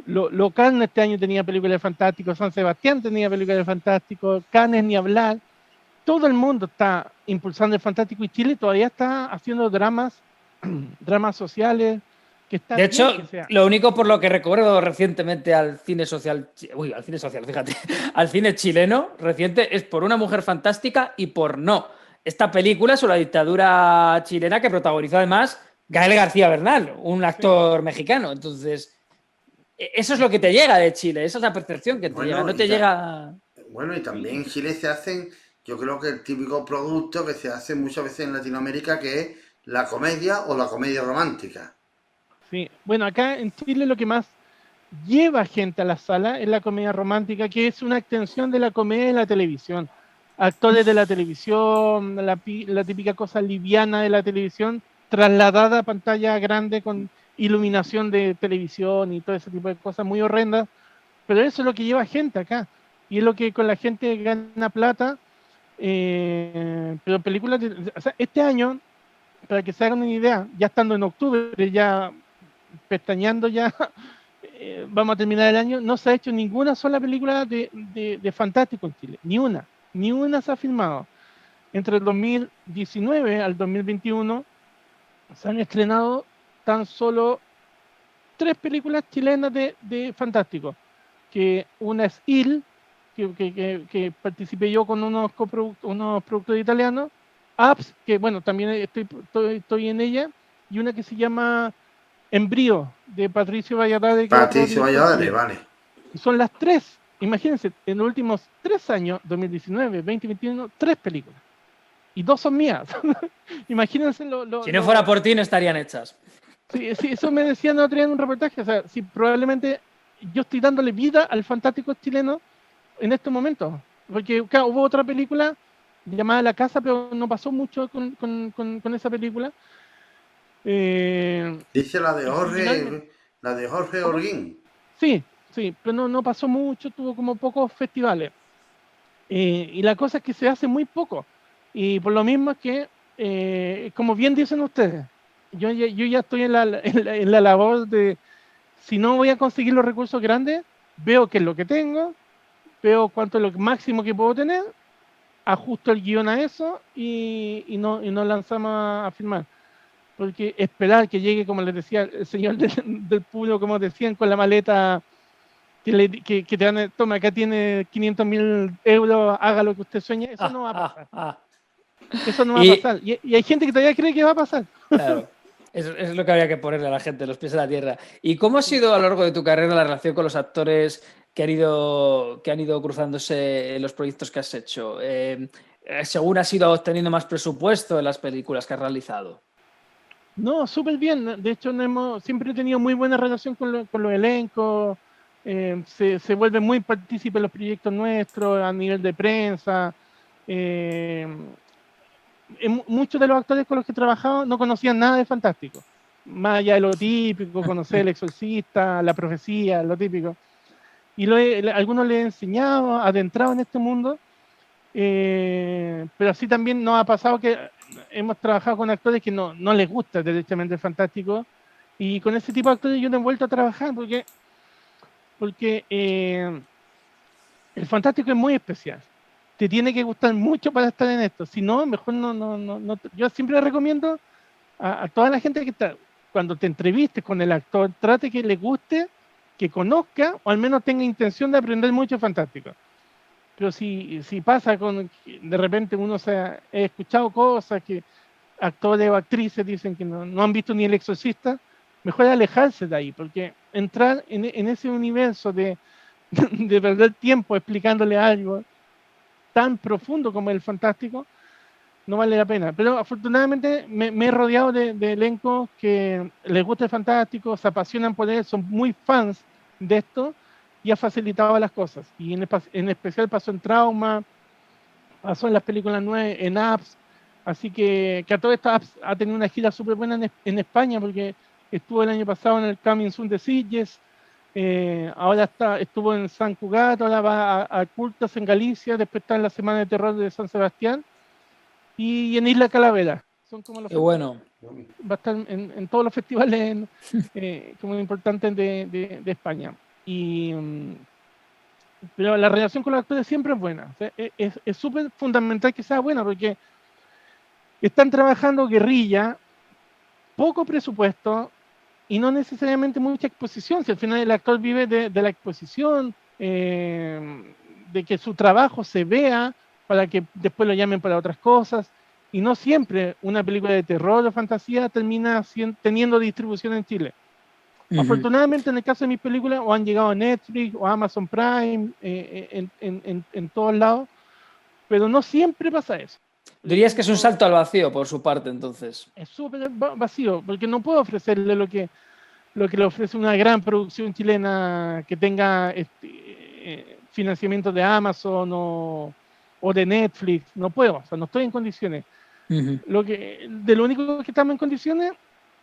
Locarno este año tenía películas de fantástico, San Sebastián tenía películas de fantástico, Cannes ni hablar, todo el mundo está impulsando el fantástico y Chile todavía está haciendo dramas, dramas sociales, que está De bien hecho, que sea. lo único por lo que recuerdo recientemente al cine social, fíjate, al cine chileno reciente es por Una mujer fantástica y por No. Esta película sobre la dictadura chilena que protagonizó además Gael García Bernal, un actor mexicano. Entonces, eso es lo que te llega de Chile, esa es la percepción que te llega, Bueno, no te llega... bueno, y también en Chile se hacen, yo creo que el típico producto que se hace muchas veces en Latinoamérica, que es la comedia o la comedia romántica. Sí, bueno, acá en Chile lo que más lleva gente a la sala es la comedia romántica, que es una extensión de la comedia de la televisión. Actores de la televisión, la típica cosa liviana de la televisión, trasladada a pantalla grande con iluminación de televisión y todo ese tipo de cosas muy horrendas, pero eso es lo que lleva gente acá. Y es lo que con la gente gana plata. Pero películas, o sea, este año, para que se hagan una idea, ya estando en octubre, ya pestañeando ya, vamos a terminar el año, no se ha hecho ninguna sola película de fantástico en Chile, ni una se ha filmado. Entre el 2019 al 2021 se han estrenado tan solo 3 películas chilenas de fantástico, que una es Il, que participé yo con unos productores italianos, Apps, que bueno, también estoy en ella, y una que se llama Embryo, de Patricio Valladares, que es otro Patricio director Valladares, chileno. vale. Y son las 3, imagínense, en los últimos 3 años, 2019, 2021, 3 películas. Y 2 son mías. Imagínense Si no fuera por ti, no estarían hechas. Sí, eso me decían el otro día en un reportaje. O sea, si probablemente yo estoy dándole vida al fantástico chileno en estos momentos. Porque claro, hubo otra película llamada La Casa, pero no pasó mucho con esa película. Dice Y finalmente, La de Jorge ¿cómo? Orguín. Sí, sí, pero no pasó mucho, tuvo como pocos festivales. Y la cosa es que se hace muy poco. Y por lo mismo es que, como bien dicen ustedes, yo ya estoy en la labor de, si no voy a conseguir los recursos grandes, veo qué es lo que tengo, veo cuánto es lo máximo que puedo tener, ajusto el guión a eso y nos lanzamos a filmar. Porque esperar que llegue, como les decía, el señor del público, como decían, con la maleta que te dan, toma, acá tiene 500.000 euros, haga lo que usted sueña, eso no va a pasar. Eso no va a Y, pasar. Y hay gente que todavía cree que va a pasar. claro, es lo que habría que ponerle a la gente, los pies en la tierra. ¿Y cómo ha sido a lo largo de tu carrera la relación con los actores que han ido cruzándose en los proyectos que has hecho? ¿Según has ido obteniendo más presupuesto en las películas que has realizado? No, súper bien. De hecho, siempre he tenido muy buena relación con los elencos. Se vuelve muy partícipe en los proyectos nuestros a nivel de prensa. Eh, Muchos de los actores con los que he trabajado no conocían nada de Fantástico. Más allá de lo típico, conocer El Exorcista, La Profecía, lo típico. Y algunos les he enseñado, adentrado en este mundo. Pero así también nos ha pasado que hemos trabajado con actores que no les gusta derechamente el fantástico, y con ese tipo de actores yo no he vuelto a trabajar porque el fantástico es muy especial. Te tiene que gustar mucho para estar en esto. Si no, mejor no. Yo siempre recomiendo a toda la gente que está, cuando te entrevistes con el actor, trate que le guste, que conozca o al menos tenga intención de aprender mucho fantástico. Pero si pasa de repente uno he escuchado cosas que actores o actrices dicen que no han visto ni El Exorcista, mejor alejarse de ahí, porque entrar en ese universo de perder tiempo explicándole algo tan profundo como el fantástico, no vale la pena. Pero afortunadamente me he rodeado de elencos que les gusta el fantástico, se apasionan por él, son muy fans de esto y ha facilitado las cosas. Y en especial pasó en Trauma, pasó en las películas nuevas, en Apps. Así que a todas estas Apps ha tenido una gira súper buena en España, porque estuvo el año pasado en el Coming Soon de Sitges, ahora estuvo en San Cugat, ahora va a Cultas en Galicia, después está en la Semana de Terror de San Sebastián y en Isla Calavera. Son como los Qué bueno. va a estar en todos los festivales como importantes de España. Pero la relación con los actores siempre es buena. O sea, es súper fundamental que sea buena, porque están trabajando guerrilla, poco presupuesto y no necesariamente mucha exposición. Si al final el actor vive de la exposición, de que su trabajo se vea para que después lo llamen para otras cosas. Y no siempre una película de terror o fantasía termina teniendo distribución en Chile. Afortunadamente, en el caso de mis películas, o han llegado a Netflix o a Amazon Prime, en todos lados, pero no siempre pasa eso. Dirías que es un salto al vacío por su parte, entonces. Es súper vacío, porque no puedo ofrecerle lo que le ofrece una gran producción chilena que tenga financiamiento de Amazon o de Netflix. No puedo, o sea, no estoy en condiciones. Lo único que estamos en condiciones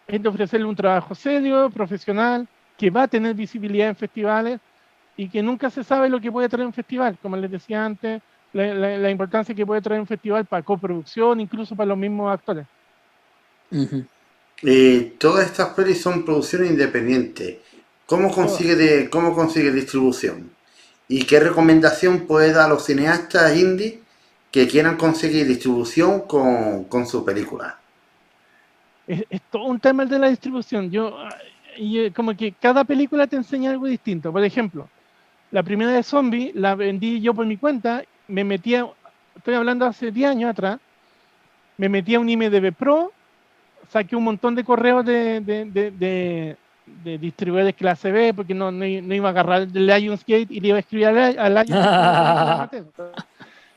es de ofrecerle un trabajo serio, profesional, que va a tener visibilidad en festivales y que nunca se sabe lo que puede traer un festival. Como les decía antes, la importancia que puede traer un festival para coproducción, incluso para los mismos actores. Todas estas pelis son producciones independientes. ¿Cómo consigue distribución? ¿Y qué recomendación puede dar a los cineastas indie que quieran conseguir distribución con su película? Es todo un tema el de la distribución. Como que cada película te enseña algo distinto. Por ejemplo, la primera de Zombie la vendí yo por mi cuenta. Estoy hablando hace 10 años atrás, me metí a un IMDb Pro, saqué un montón de correos de distribuidores clase B, porque no iba a agarrar el Lionsgate y le iba a escribir al Lionsgate.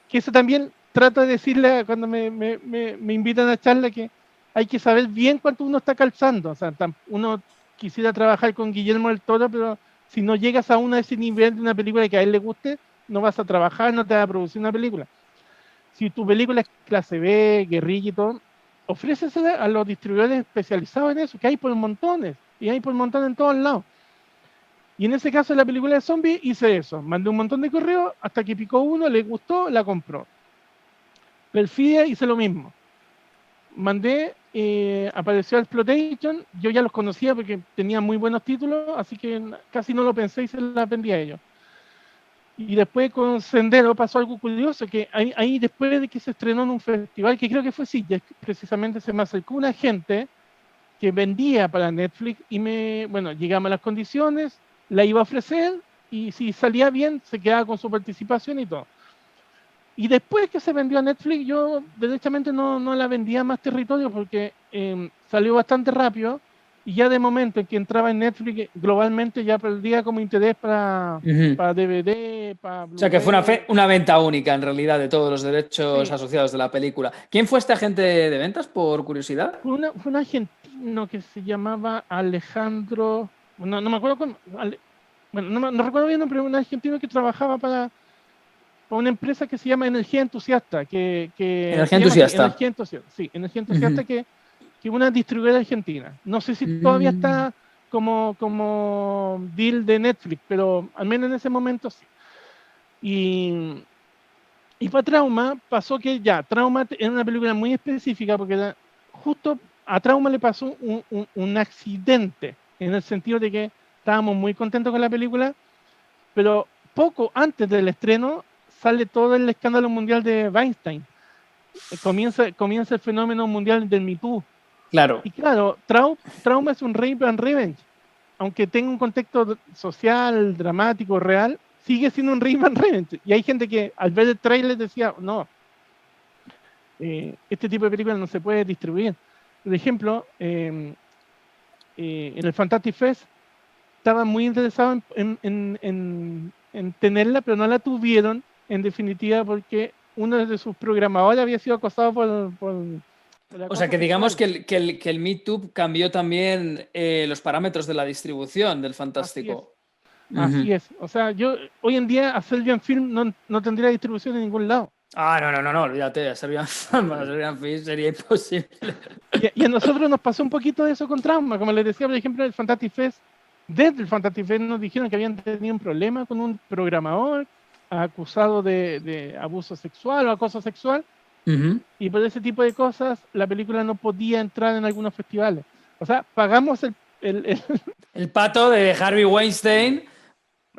Que eso también trato de decirle cuando me invitan a charla, que hay que saber bien cuánto uno está calzando. O sea, uno quisiera trabajar con Guillermo del Toro, pero si no llegas a ese nivel de una película que a él le guste, no vas a trabajar, no te va a producir una película. Si tu película es clase B, guerrilla y todo, ofrécesela a los distribuidores especializados en eso, que hay por montones, y hay por montones en todos lados. Y en ese caso, en la película de Zombie, hice eso. Mandé un montón de correos hasta que picó uno, le gustó, la compró. Perfidia hice lo mismo. Mandé, apareció Exploitation, yo ya los conocía porque tenían muy buenos títulos, así que casi no lo pensé y se la vendí a ellos. Y después con Sendero pasó algo curioso, que ahí después de que se estrenó en un festival, que creo que fue Sitges, precisamente se me acercó una gente que vendía para Netflix y llegamos a las condiciones, la iba a ofrecer y si salía bien se quedaba con su participación y todo. Y después que se vendió a Netflix, yo derechamente no la vendía a más territorio porque salió bastante rápido y ya de momento en que entraba en Netflix globalmente ya perdía como interés para DVD, para Blu-ray. O sea que fue una venta única en realidad de todos los derechos asociados de la película. ¿Quién fue este agente de ventas, por curiosidad? Fue un argentino que se llamaba Alejandro, no me acuerdo no recuerdo bien, pero un argentino que trabajaba para una empresa que se llama Energía Entusiasta. Energía Entusiasta. Sí, Energía Entusiasta, que es una distribuidora argentina. No sé si todavía está como deal de Netflix, pero al menos en ese momento sí. Y para Trauma pasó que Trauma era una película muy específica porque justo a Trauma le pasó un accidente, en el sentido de que estábamos muy contentos con la película, pero poco antes del estreno sale todo el escándalo mundial de Weinstein. Comienza el fenómeno mundial del Me Too. Claro. Y claro, Trauma es un rape and revenge. Aunque tenga un contexto social, dramático, real, sigue siendo un rape and revenge. Y hay gente que al ver el trailer decía, no, este tipo de películas no se puede distribuir. Por ejemplo, en el Fantastic Fest estaban muy interesados en tenerla, pero no la tuvieron en definitiva porque uno de sus programadores había sido acosado por O sea, acoso que digamos sexual. que el Me Too cambió también los parámetros de la distribución del Así es, Fantástico. Ujú. así es. O sea, yo hoy en día a Serbian Film no tendría distribución en ningún lado. Ah, no, olvídate, Serbian Fish sería imposible. Y a nosotros nos pasó un poquito de eso con Trauma. Como les decía, por ejemplo, el Fantastic Fest, desde el Fantastic Fest nos dijeron que habían tenido un problema con un programador acusado de abuso sexual o acoso sexual, Ujú. y por ese tipo de cosas la película no podía entrar en algunos festivales. O sea, pagamos el- El pato de Harvey Weinstein,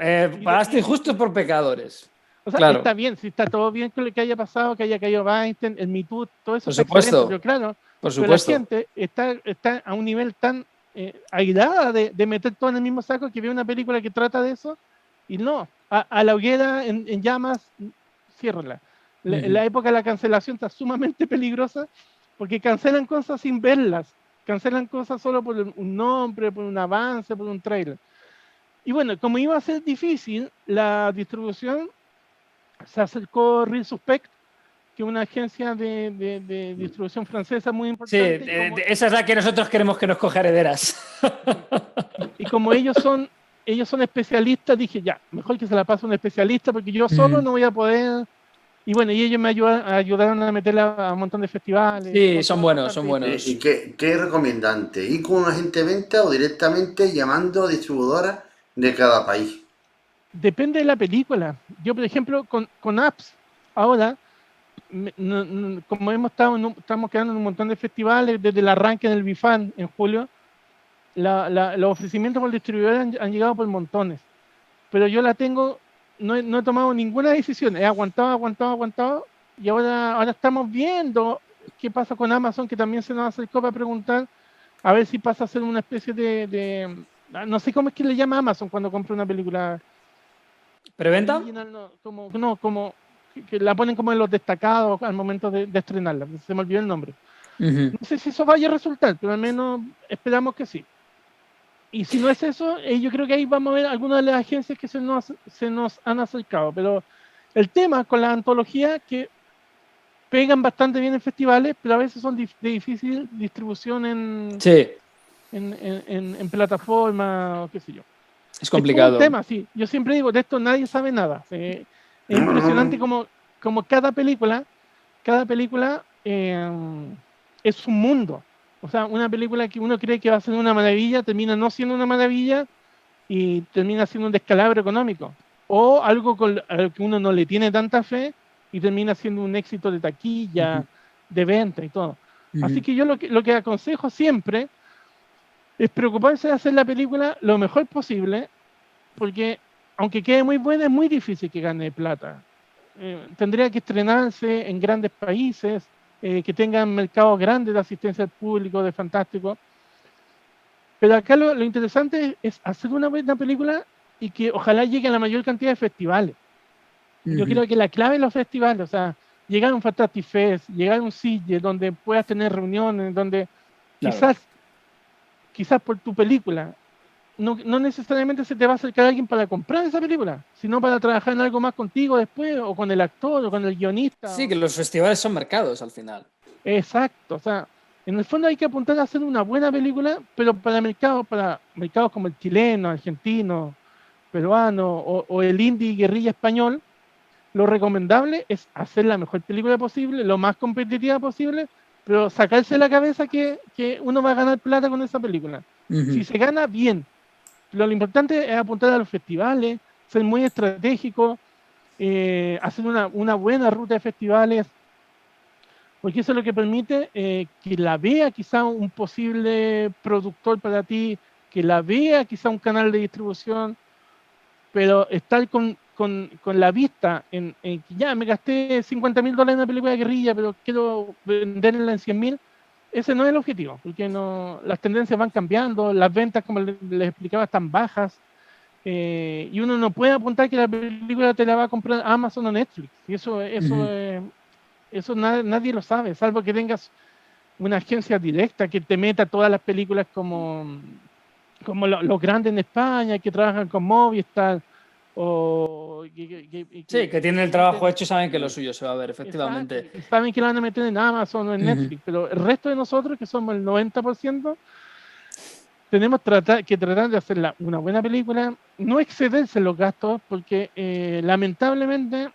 y pagaste injustos por pecadores. o sea, Claro, está bien, si está todo bien con lo que haya pasado, que haya caído Weinstein, el Me Too, todo eso por está excelente, supuesto, pero claro, por pero la supuesto. gente está a un nivel tan airada de meter todo en el mismo saco que ve una película que trata de eso y no, a la hoguera en llamas, ciérrala. La Ujú. época de la cancelación está sumamente peligrosa porque cancelan cosas sin verlas, cancelan cosas solo por un nombre, por un avance, por un trailer. Y bueno, como iba a ser difícil, la distribución se acercó Real Suspect, que es una agencia de distribución francesa muy Sí, importante, y como, esa es la que nosotros queremos que nos coja herederas. y como ellos son especialistas, dije, ya, mejor que se la pase a un especialista, porque yo solo Mm. no voy a poder. Y bueno, y ellos me ayudaron a meterla a un montón de festivales, Sí, son cosas buenos, son bastante ¿Y buenos. difíciles. qué es recomendante? ¿Ir con un agente de venta o directamente llamando a distribuidoras de cada país? Depende de la película. Yo, por ejemplo, con apps, ahora, como estamos quedando en un montón de festivales, desde el arranque del Bifan en julio, los ofrecimientos por distribuidores han llegado por montones, pero yo no he tomado ninguna decisión, he aguantado, aguantado, aguantado, y ahora estamos viendo qué pasa con Amazon, que también se nos acercó para preguntar, a ver si pasa a ser una especie no sé cómo es que le llama Amazon cuando compra una película ¿Preventa? original, como que la ponen como en los destacados al momento de estrenarla, se me olvidó el nombre. Ujú. No sé si eso vaya a resultar, pero al menos esperamos que sí. Y si no es eso, yo creo que ahí vamos a ver algunas de las agencias que se nos han acercado. Pero el tema con la antología que pegan bastante bien en festivales, pero a veces son de difícil distribución Sí, en plataformas o qué sé yo. es Es todo un complicado. tema, sí. Yo siempre digo, de esto nadie sabe nada. Es No, no, impresionante no. como cada película es un mundo. O sea, una película que uno cree que va a ser una maravilla, termina no siendo una maravilla y termina siendo un descalabro económico. O algo a lo que uno no le tiene tanta fe y termina siendo un éxito de Ujú, taquilla, de venta y todo. Así ujú. que yo lo que aconsejo siempre es preocuparse de hacer la película lo mejor posible, porque aunque quede muy buena, es muy difícil que gane plata. Tendría que estrenarse en grandes países, que tengan mercados grandes de asistencia al público, de fantástico. Pero acá lo interesante es hacer una buena película y que ojalá llegue a la mayor cantidad de festivales. Yo Ujú. creo que la clave de los festivales, o sea, llegar a un Fantastic Fest, llegar a un sitio donde puedas tener reuniones, donde Claro. quizás por tu película, no necesariamente se te va a acercar alguien para comprar esa película, sino para trabajar en algo más contigo después, o con el actor, o con el guionista. Sí, que los festivales son mercados al final. Exacto, o sea, en el fondo hay que apuntar a hacer una buena película, pero para mercados como el chileno, argentino, peruano o el indie guerrilla español, lo recomendable es hacer la mejor película posible, lo más competitiva posible, pero sacarse de la cabeza que uno va a ganar plata con esa película. Si Ujú. se gana, bien. Lo importante es apuntar a los festivales, ser muy estratégico, hacer una buena ruta de festivales, porque eso es lo que permite que la vea quizá un posible productor para ti, que la vea quizá un canal de distribución, pero estar con la vista en que ya me gasté $50,000 en una película de guerrilla, pero quiero venderla en 100,000, ese no es el objetivo, porque las tendencias van cambiando, las ventas, como les explicaba, están bajas, y uno no puede apuntar que la película te la va a comprar Amazon o Netflix, y Ujú. eso nadie lo sabe, salvo que tengas una agencia directa que te meta todas las películas como los grandes en España que trabajan con Movistar, o esto. Sí, que tienen el trabajo hecho y saben que lo suyo se va a ver, efectivamente. Exacto, y saben que lo van a meter en Amazon o en Netflix, pero el resto de nosotros, que somos el 90%, tenemos que tratar de hacer una buena película, no excederse en los gastos, porque lamentablemente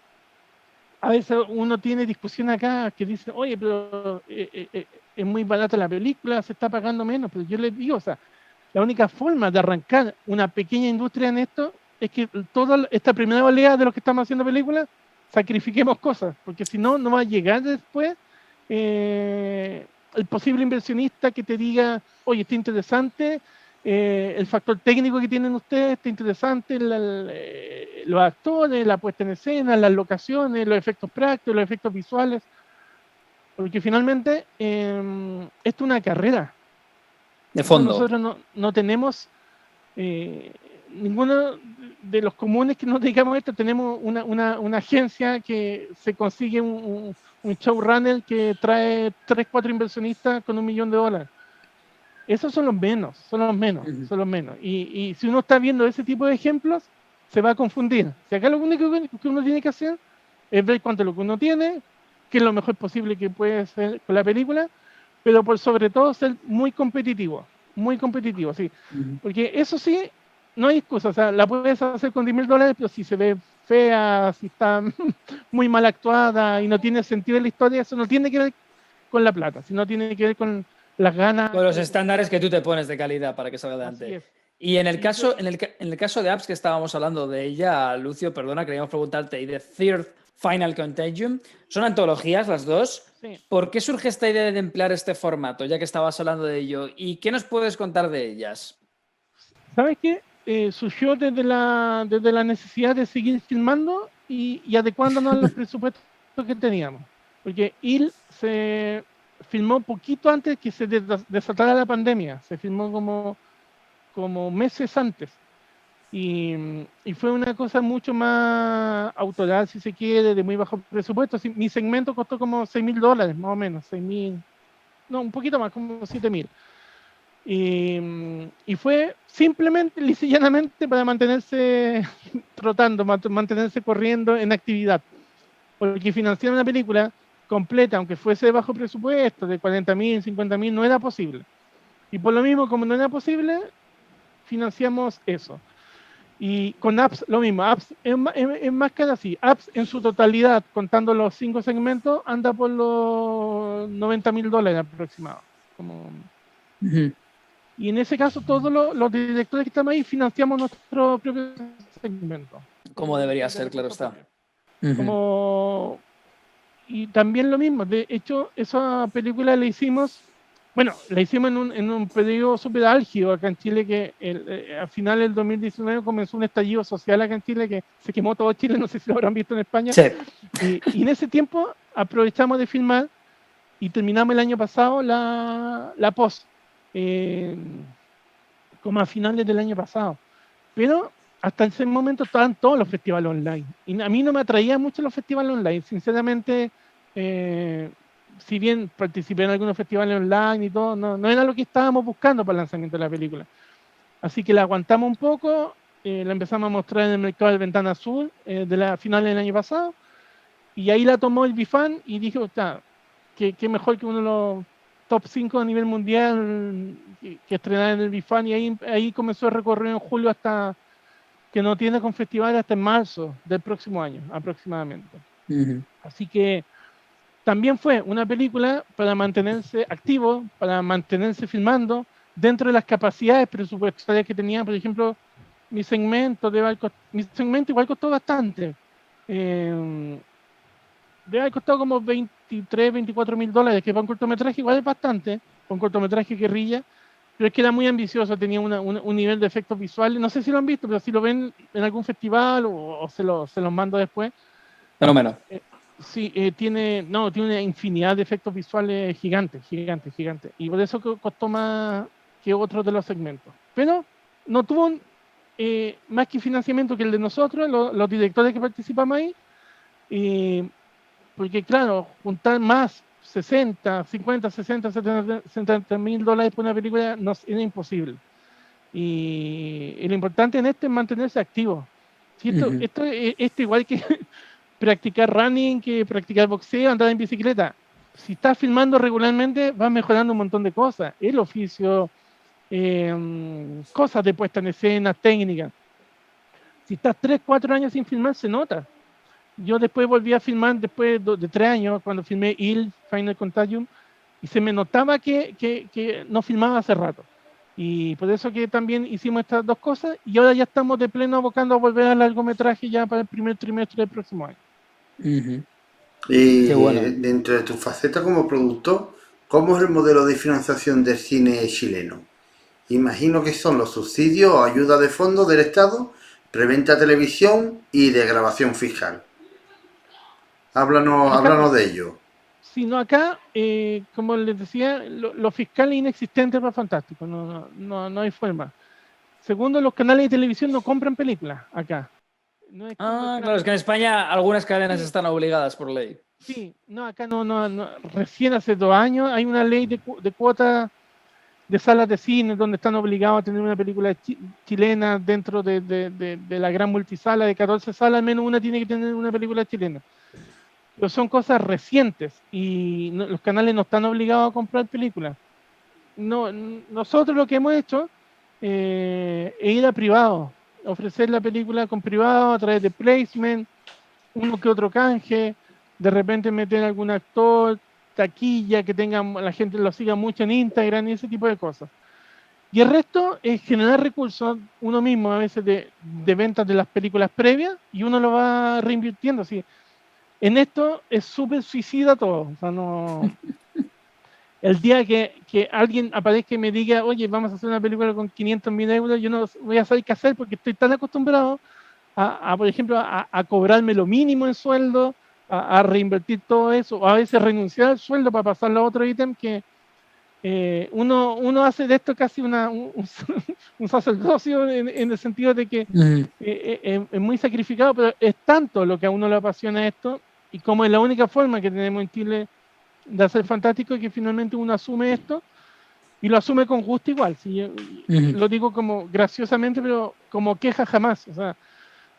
a veces uno tiene discusión acá que dice, oye, pero es muy barata la película, se está pagando menos, pero yo les digo, o sea, la única forma de arrancar una pequeña industria en esto es que toda esta primera oleada de los que estamos haciendo películas, sacrifiquemos cosas, porque si no, no va a llegar después el posible inversionista que te diga, oye, está interesante, el factor técnico que tienen ustedes está interesante, los actores, la puesta en escena, las locaciones, los efectos prácticos, los efectos visuales, porque finalmente esto es una carrera. De fondo. Nosotros no tenemos ninguno de los comunes que nos dedicamos a esto, tenemos una agencia que se consigue un showrunner que trae 3, 4 inversionistas con $1 millón. Esos son los menos, son los menos. Y si uno está viendo ese tipo de ejemplos, se va a confundir. Si acá lo único que uno tiene que hacer es ver cuánto es lo que uno tiene, qué es lo mejor posible que puede hacer con la película, pero por sobre todo ser muy competitivo, sí. Porque eso sí, no hay excusa, o sea, la puedes hacer con $10 mil, pero si se ve fea, si está muy mal actuada y no tiene sentido en la historia, eso no tiene que ver con la plata, sino tiene que ver con las ganas. Con los estándares que tú te pones de calidad para que salga adelante. Y en el caso de apps que estábamos hablando de ella, Lucio, perdona, queríamos preguntarte, y de Third Final Contagion, son antologías las dos. Sí. ¿Por qué surge esta idea de emplear este formato, ya que estabas hablando de ello? ¿Y qué nos puedes contar de ellas? ¿Sabes qué? Surgió desde la necesidad de seguir filmando y adecuándonos a los presupuestos que teníamos. Porque Il se filmó poquito antes que se desatara la pandemia, se filmó como meses antes. Y fue una cosa mucho más autoral, si se quiere, de muy bajo presupuesto. Mi segmento costó como $6 mil, más o menos, 6.000, no, un poquito más, como 7.000. Y fue simplemente, lisa y llanamente, para mantenerse trotando, mantenerse corriendo en actividad. Porque financiar una película completa, aunque fuese de bajo presupuesto, de 40.000, 50.000, no era posible. Y por lo mismo, como no era posible, financiamos eso. Y con apps lo mismo, apps es más cara así. Apps en su totalidad, contando los 5 segmentos, anda por los $90 mil aproximados. Y en ese caso, todos los directores que estamos ahí financiamos nuestro propio segmento. Como debería ser, claro está. Y también lo mismo, de hecho, esa película la hicimos en un periodo súper álgido acá en Chile, que al final del 2019 comenzó un estallido social acá en Chile, que se quemó todo Chile, no sé si lo habrán visto en España. Sí. Y en ese tiempo aprovechamos de filmar y terminamos el año pasado la post, como a finales del año pasado. Pero hasta ese momento estaban todos los festivales online. Y a mí no me atraían mucho los festivales online. Sinceramente, si bien participé en algunos festivales online y todo, no era lo que estábamos buscando para el lanzamiento de la película. Así que la aguantamos un poco, la empezamos a mostrar en el mercado de Ventana Azul de la final del año pasado. Y ahí la tomó el Bifan y dijo, qué mejor que uno de los top 5 a nivel mundial que estrenar en el Bifan. Y ahí comenzó el recorrido en julio hasta que no tiene con festivales hasta en marzo del próximo año, aproximadamente. Así que también fue una película para mantenerse activo, para mantenerse filmando, dentro de las capacidades presupuestarias que tenía. Por ejemplo, mi segmento igual costó bastante. Debe haber costado como $23, $24 mil, que para un cortometraje igual es bastante, para un cortometraje guerrilla. Pero es que era muy ambicioso, tenía un nivel de efectos visuales. No sé si lo han visto, pero si lo ven en algún festival o se los mando después. Fenómeno. Sí, tiene una infinidad de efectos visuales gigantes. Y por eso costó más que otros de los segmentos. Pero no tuvo más que financiamiento que el de nosotros, los directores que participamos ahí. Porque claro, juntar más 60, 50, 60, 70 mil dólares por una película era imposible. Y lo importante en esto es mantenerse activo. Si esto igual que practicar running, que practicar boxeo, andar en bicicleta. Si estás filmando regularmente, vas mejorando un montón de cosas. El oficio, cosas de puesta en escena, técnicas. Si estás 3, 4 años sin filmar, se nota. Yo después volví a filmar, después de 3 años, cuando filmé Final Contagion, y se me notaba que no filmaba hace rato. Y por eso que también hicimos estas dos cosas, y ahora ya estamos de pleno abocando a volver al largometraje ya para el primer trimestre del próximo año. Y Qué bueno. dentro de tu faceta como productor, ¿cómo es el modelo de financiación del cine chileno? Imagino que son los subsidios o ayuda de fondos del Estado, preventa televisión y de grabación fiscal. Háblanos de ello. Sino acá, como les decía, lo fiscal es inexistente para Fantástico, no hay forma. Segundo, los canales de televisión no compran películas acá. No es Claro, es que en España algunas cadenas Sí. están obligadas por ley. Sí, no, acá no. Recién hace 2 años hay una ley de cuota de salas de cine donde están obligados a tener una película chilena dentro de la gran multisala de 14 salas, al menos una tiene que tener una película chilena. Pero son cosas recientes y los canales no están obligados a comprar películas. Nosotros lo que hemos hecho es ir a privado, ofrecer la película con privado a través de placement, uno que otro canje, de repente meter algún actor, taquilla, que la gente lo siga mucho en Instagram y ese tipo de cosas. Y el resto es generar recursos uno mismo, a veces de ventas de las películas previas, y uno lo va reinvirtiendo. Así. En esto es súper suicida todo. O sea, no. El día que alguien aparezca y me diga, oye, vamos a hacer una película con 500.000 euros, yo no voy a saber qué hacer porque estoy tan acostumbrado por ejemplo, a cobrarme lo mínimo en sueldo, a reinvertir todo eso, o a veces renunciar al sueldo para pasarlo a otro ítem que uno hace de esto casi un sacerdocio en el sentido de que es muy sacrificado, pero es tanto lo que a uno le apasiona esto, y como es la única forma que tenemos en Chile de hacer fantástico, que finalmente uno asume esto y lo asume con gusto igual. ¿Sí? Lo digo como graciosamente, pero como queja jamás. O sea,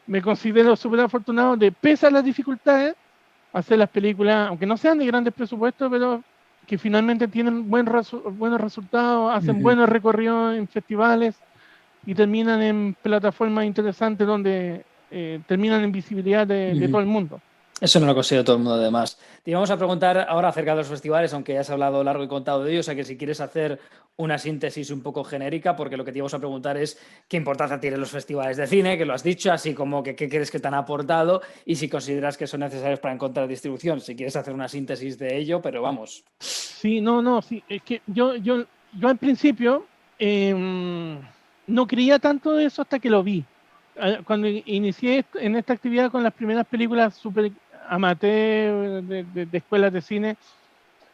me considero súper afortunado de, pese a las dificultades, hacer las películas, aunque no sean de grandes presupuestos, pero que finalmente tienen buenos resultados, hacen buenos recorridos en festivales y terminan en plataformas interesantes donde terminan en visibilidad de todo el mundo. Eso no lo consigue todo el mundo, además. Te íbamos a preguntar ahora acerca de los festivales, aunque ya has hablado largo y contado de ellos, o sea que si quieres hacer una síntesis un poco genérica, porque lo que te íbamos a preguntar es qué importancia tienen los festivales de cine, que lo has dicho, así como que qué crees que te han aportado y si consideras que son necesarios para encontrar distribución. Si quieres hacer una síntesis de ello, pero vamos. Sí, sí, es que yo al principio no creía tanto de eso hasta que lo vi. Cuando inicié en esta actividad con las primeras películas super amateur de escuelas de cine,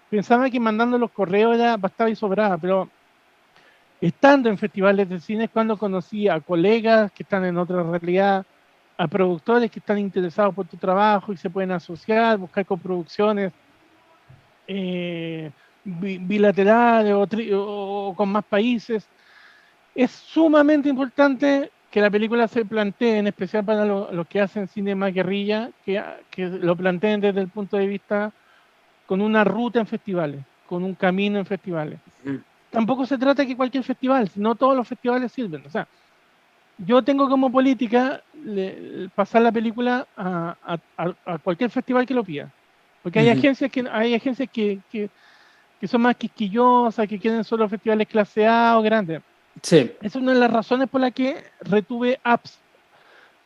pensaba que mandando los correos era bastaba y sobraba, pero estando en festivales de cine es cuando conocí a colegas que están en otra realidad, a productores que están interesados por tu trabajo y se pueden asociar, buscar coproducciones bilaterales o con más países. Es sumamente importante que la película se plantee, en especial para los que hacen cine más guerrilla, que lo planteen desde el punto de vista con una ruta en festivales, con un camino en festivales. Tampoco se trata de que cualquier festival, no todos los festivales sirven. O sea, yo tengo como política pasar la película a cualquier festival que lo pida. Porque hay agencias que son más quisquillosas, que quieren solo festivales clase A o grandes. Sí. Esa es una de las razones por las que retuve apps.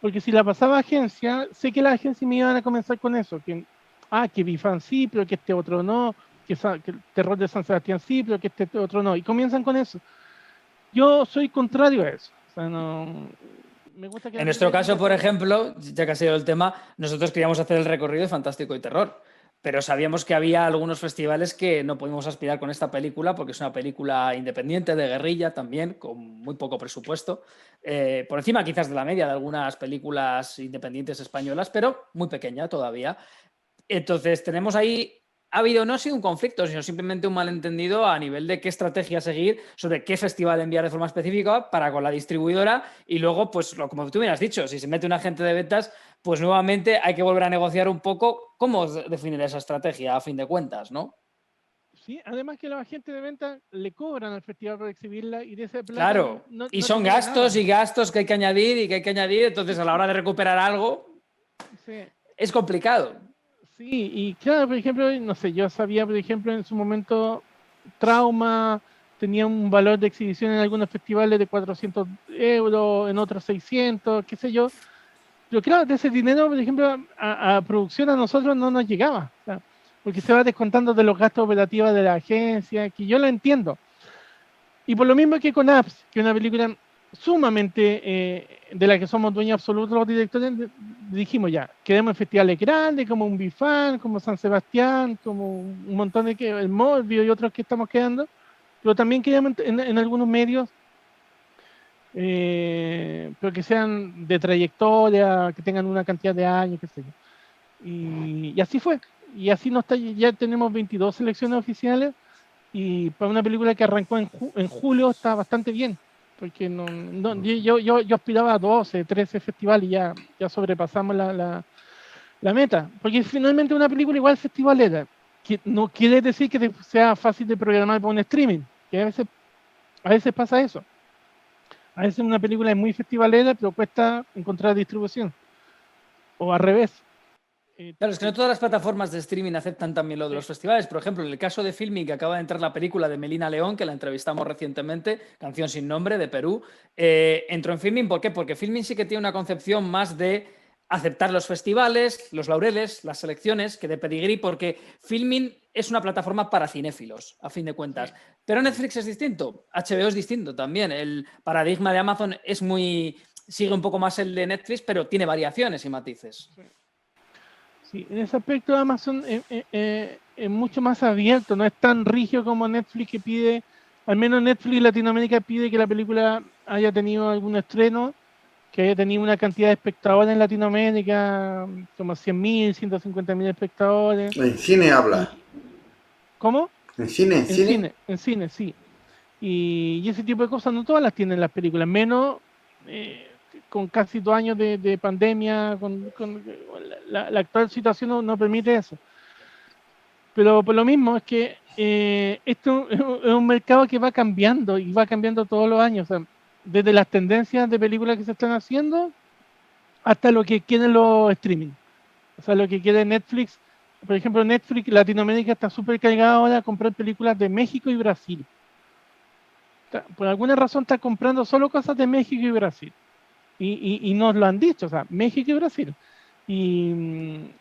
Porque si la pasaba a agencia, sé que las agencias me iban a comenzar con eso. Que Bifan sí, pero que este otro no. Que el Terror de San Sebastián sí, pero que este otro no. Y comienzan con eso. Yo soy contrario a eso. O sea, no... Me gusta que en nuestro caso, por ejemplo, ya que ha sido el tema, nosotros queríamos hacer el recorrido de Fantástico y Terror. Pero sabíamos que había algunos festivales que no pudimos aspirar con esta película porque es una película independiente, de guerrilla también, con muy poco presupuesto, por encima quizás de la media de algunas películas independientes españolas, pero muy pequeña todavía. Entonces tenemos ahí ha habido, no ha sido un conflicto, sino simplemente un malentendido a nivel de qué estrategia seguir, sobre qué festival enviar de forma específica para con la distribuidora y luego, pues como tú me has dicho, si se mete un agente de ventas, pues nuevamente hay que volver a negociar un poco cómo definir esa estrategia a fin de cuentas, ¿no? Sí, además que los agentes de venta le cobran al festival por exhibirla y de esa plata Claro, y no son genera gastos nada. y gastos que hay que añadir y que hay que añadir, entonces a la hora de recuperar algo Sí, es complicado. sí, y claro, por ejemplo, no sé, yo sabía, por ejemplo, en su momento, Trauma tenía un valor de exhibición en algunos festivales de 400 euros, en otros 600, qué sé yo. Pero claro, de ese dinero, por ejemplo, a producción a nosotros no nos llegaba, o sea, porque se va descontando de los gastos operativos de la agencia, que yo lo entiendo. Y por lo mismo que con Apps, que es una película sumamente de la que somos dueños absolutos los directores, dijimos ya, queremos en festivales grandes, como un Bifan, como San Sebastián, como un montón de que, el Morbio y otros que estamos quedando, pero también queremos en algunos medios, pero que sean de trayectoria, que tengan una cantidad de años, qué sé yo. Y así fue. Y así ya tenemos 22 selecciones oficiales y para una película que arrancó en julio está bastante bien, porque yo aspiraba a 12, 13 festivales y ya sobrepasamos la meta, porque finalmente una película igual festivalera, que no quiere decir que sea fácil de programar para un streaming, que a veces pasa eso. A veces una película es muy festivalera, pero cuesta encontrar distribución, o al revés. Claro, es que no todas las plataformas de streaming aceptan también lo de los festivales. Por ejemplo, en el caso de Filmin, que acaba de entrar la película de Melina León, que la entrevistamos recientemente, Canción sin nombre, de Perú, entró en Filmin. ¿Por qué? Porque Filmin sí que tiene una concepción más de aceptar los festivales, los laureles, las selecciones, que de pedigrí, porque Filmin es una plataforma para cinéfilos, a fin de cuentas. Sí. Pero Netflix es distinto, HBO es distinto también. El paradigma de Amazon sigue un poco más el de Netflix, pero tiene variaciones y matices. Sí. Sí, en ese aspecto Amazon es mucho más abierto, no es tan rígido como Netflix, que pide, al menos Netflix Latinoamérica pide que la película haya tenido algún estreno, que haya tenido una cantidad de espectadores en Latinoamérica, como 100.000, 150.000 espectadores. En cine habla. Y, ¿cómo? En cine, en cine. En cine, sí. Y ese tipo de cosas no todas las tienen las películas, menos con casi 2 años de pandemia, la actual situación no permite eso. Pero por lo mismo es que esto es un mercado que va cambiando y va cambiando todos los años. O sea, desde las tendencias de películas que se están haciendo hasta lo que quieren los streaming. O sea, lo que quiere Netflix. Por ejemplo, Netflix Latinoamérica está súper cargada ahora a comprar películas de México y Brasil. Por alguna razón está comprando solo cosas de México y Brasil. Y nos lo han dicho, o sea, México y Brasil. Y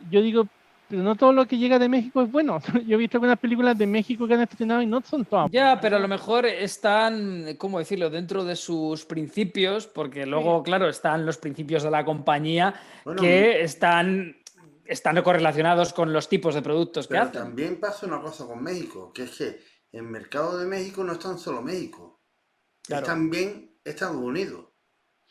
yo digo, pero no todo lo que llega de México es bueno. Yo he visto algunas películas de México que han estrenado y no son todas. Ya, pero a lo mejor están, ¿cómo decirlo?, dentro de sus principios, porque luego, Sí, claro, están los principios de la compañía Bueno, que están correlacionados con los tipos de productos que pero hacen. también pasa una cosa con México, que es que el mercado de México no es tan solo México, es Claro. también Estados Unidos,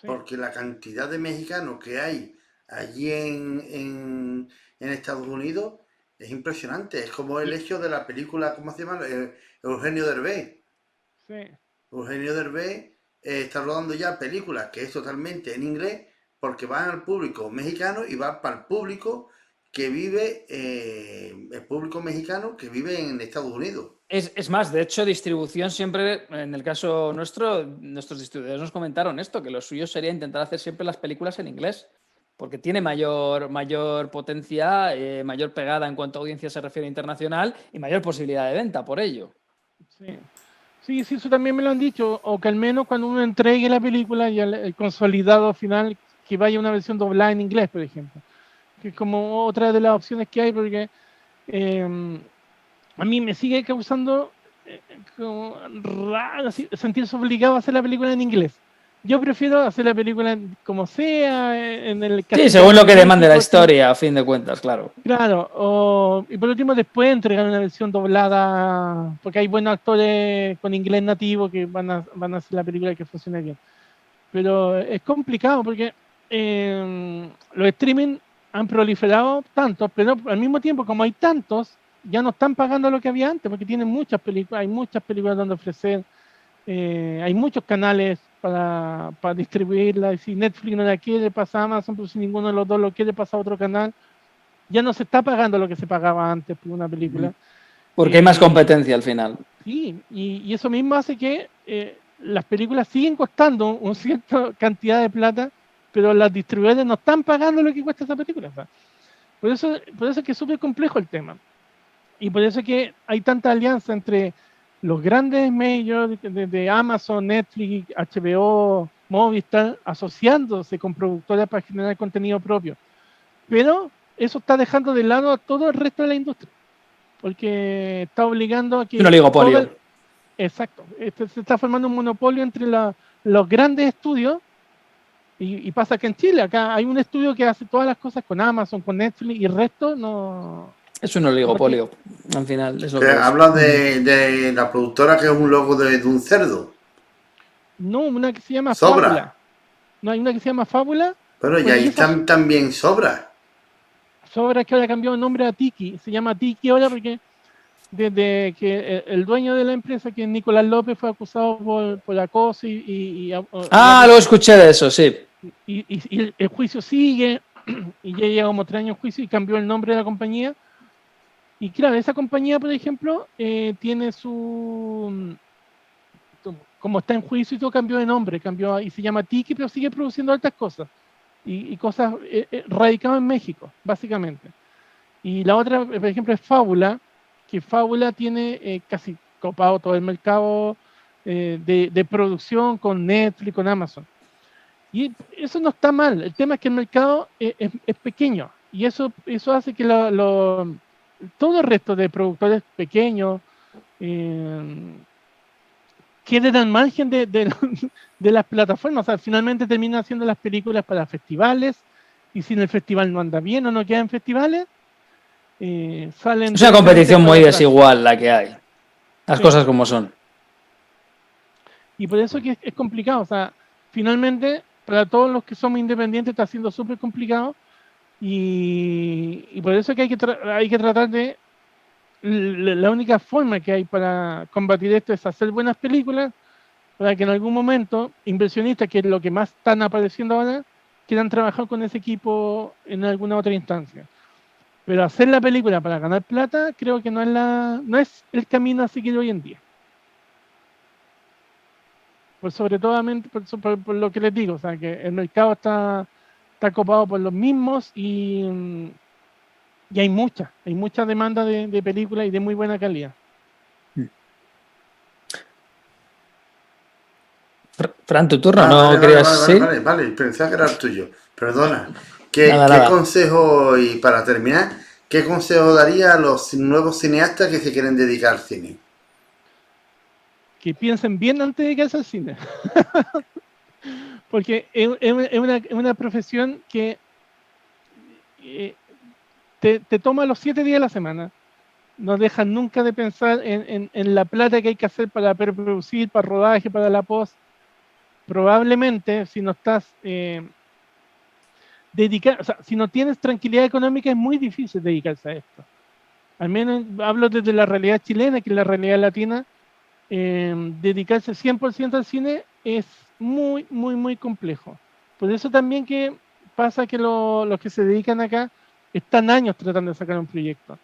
sí, porque la cantidad de mexicanos que hay allí en Estados Unidos es impresionante. Es como el hecho de la película, ¿cómo se llama? Eugenio Derbez. sí. Eugenio Derbez está rodando ya películas que es totalmente en inglés porque van al público mexicano y va para el público que vive, el público mexicano que vive en Estados Unidos. Es más, de hecho, distribución siempre, en el caso nuestro, nuestros distribuidores nos comentaron esto, que lo suyo sería intentar hacer siempre las películas en inglés, porque tiene mayor potencia, mayor pegada en cuanto a audiencia se refiere internacional y mayor posibilidad de venta por ello. Sí. Sí, sí, eso también me lo han dicho, o que al menos cuando uno entregue la película y el consolidado final, que vaya una versión doblada en inglés, por ejemplo, que es como otra de las opciones que hay, porque a mí me sigue causando como raro sentirse obligado a hacer la película en inglés. Yo prefiero hacer la película como sea, en el Sí, castellano según lo que de demande la México, historia, a fin de cuentas, claro. claro, y por último después entregar una versión doblada, porque hay buenos actores con inglés nativo que van a hacer la película que funcione bien. Pero es complicado porque los streaming han proliferado tanto, pero al mismo tiempo, como hay tantos, ya no están pagando lo que había antes, porque tienen muchas películas, hay muchas películas donde ofrecer, hay muchos canales para distribuirla, y si Netflix no la quiere, pasa a Amazon, pero si ninguno de los dos lo quiere, pasa a otro canal. Ya no se está pagando lo que se pagaba antes por una película. Porque hay más competencia al final. Sí, y eso mismo hace que las películas siguen costando una cierta cantidad de plata, pero las distribuidores no están pagando lo que cuesta esa película. O sea, por eso es que es súper complejo el tema. Y por eso es que hay tanta alianza entre los grandes medios de Amazon, Netflix, HBO, Movistar, asociándose con productoras para generar contenido propio. Pero eso está dejando de lado a todo el resto de la industria, porque está obligando a que... Un oligopolio. Exacto. Se está formando un monopolio entre los grandes estudios y pasa que en Chile, acá hay un estudio que hace todas las cosas con Amazon, con Netflix y el resto no... Es un oligopolio, al final. Es lo que hablas de la productora que es un logo de un cerdo. No, una que se llama Sobra. Fábula. No, hay una que se llama Fábula. Pero ya ahí están también Sobra. Sobra que ahora cambió el nombre a Tiki. Se llama Tiki ahora porque desde que el dueño de la empresa, que es Nicolás López, fue acusado por acoso lo escuché de eso, sí. Y el juicio sigue, y ya lleva como 3 años juicio y cambió el nombre de la compañía. Y claro, esa compañía, por ejemplo, tiene su... Como está en juicio y todo, cambió de nombre, y se llama Tiki, pero sigue produciendo altas cosas. Y cosas radicadas en México, básicamente. Y la otra, por ejemplo, es Fábula, que Fábula tiene casi copado todo el mercado de producción con Netflix, con Amazon. Y eso no está mal. El tema es que el mercado es pequeño. Y eso hace que todo el resto de productores pequeños queden al margen de las plataformas. O sea, finalmente terminan haciendo las películas para festivales. Y si en el festival no anda bien o no queda en festivales, salen... Es una competición muy desigual la que hay. Las cosas como son. Y por eso que es complicado. O sea, finalmente, para todos los que somos independientes está siendo súper complicado. Y por eso que hay que tratar de... La única forma que hay para combatir esto es hacer buenas películas para que en algún momento inversionistas, que es lo que más están apareciendo ahora, quieran trabajar con ese equipo en alguna otra instancia. Pero hacer la película para ganar plata creo que no es el camino a seguir hoy en día. Sobre todo por lo que les digo, o sea, que el mercado está copado por los mismos y hay mucha demanda de películas y de muy buena calidad. Fran, tu turno, ¿no querías? Vale, pensaba que era el tuyo. Perdona. ¿Qué consejo, y para terminar, qué consejo daría a los nuevos cineastas que se quieren dedicar al cine? Que piensen bien antes de dedicarse al cine. Porque es una profesión que te toma los 7 días de la semana. No dejan nunca de pensar en la plata que hay que hacer para preproducir, para rodaje, para la post. Probablemente, si no estás dedicado, o sea, si no tienes tranquilidad económica, es muy difícil dedicarse a esto. Al menos hablo desde la realidad chilena, que es la realidad latina. Dedicarse 100% al cine es muy, muy, muy complejo. Por eso también que pasa que los que se dedican acá están años tratando de sacar un proyecto.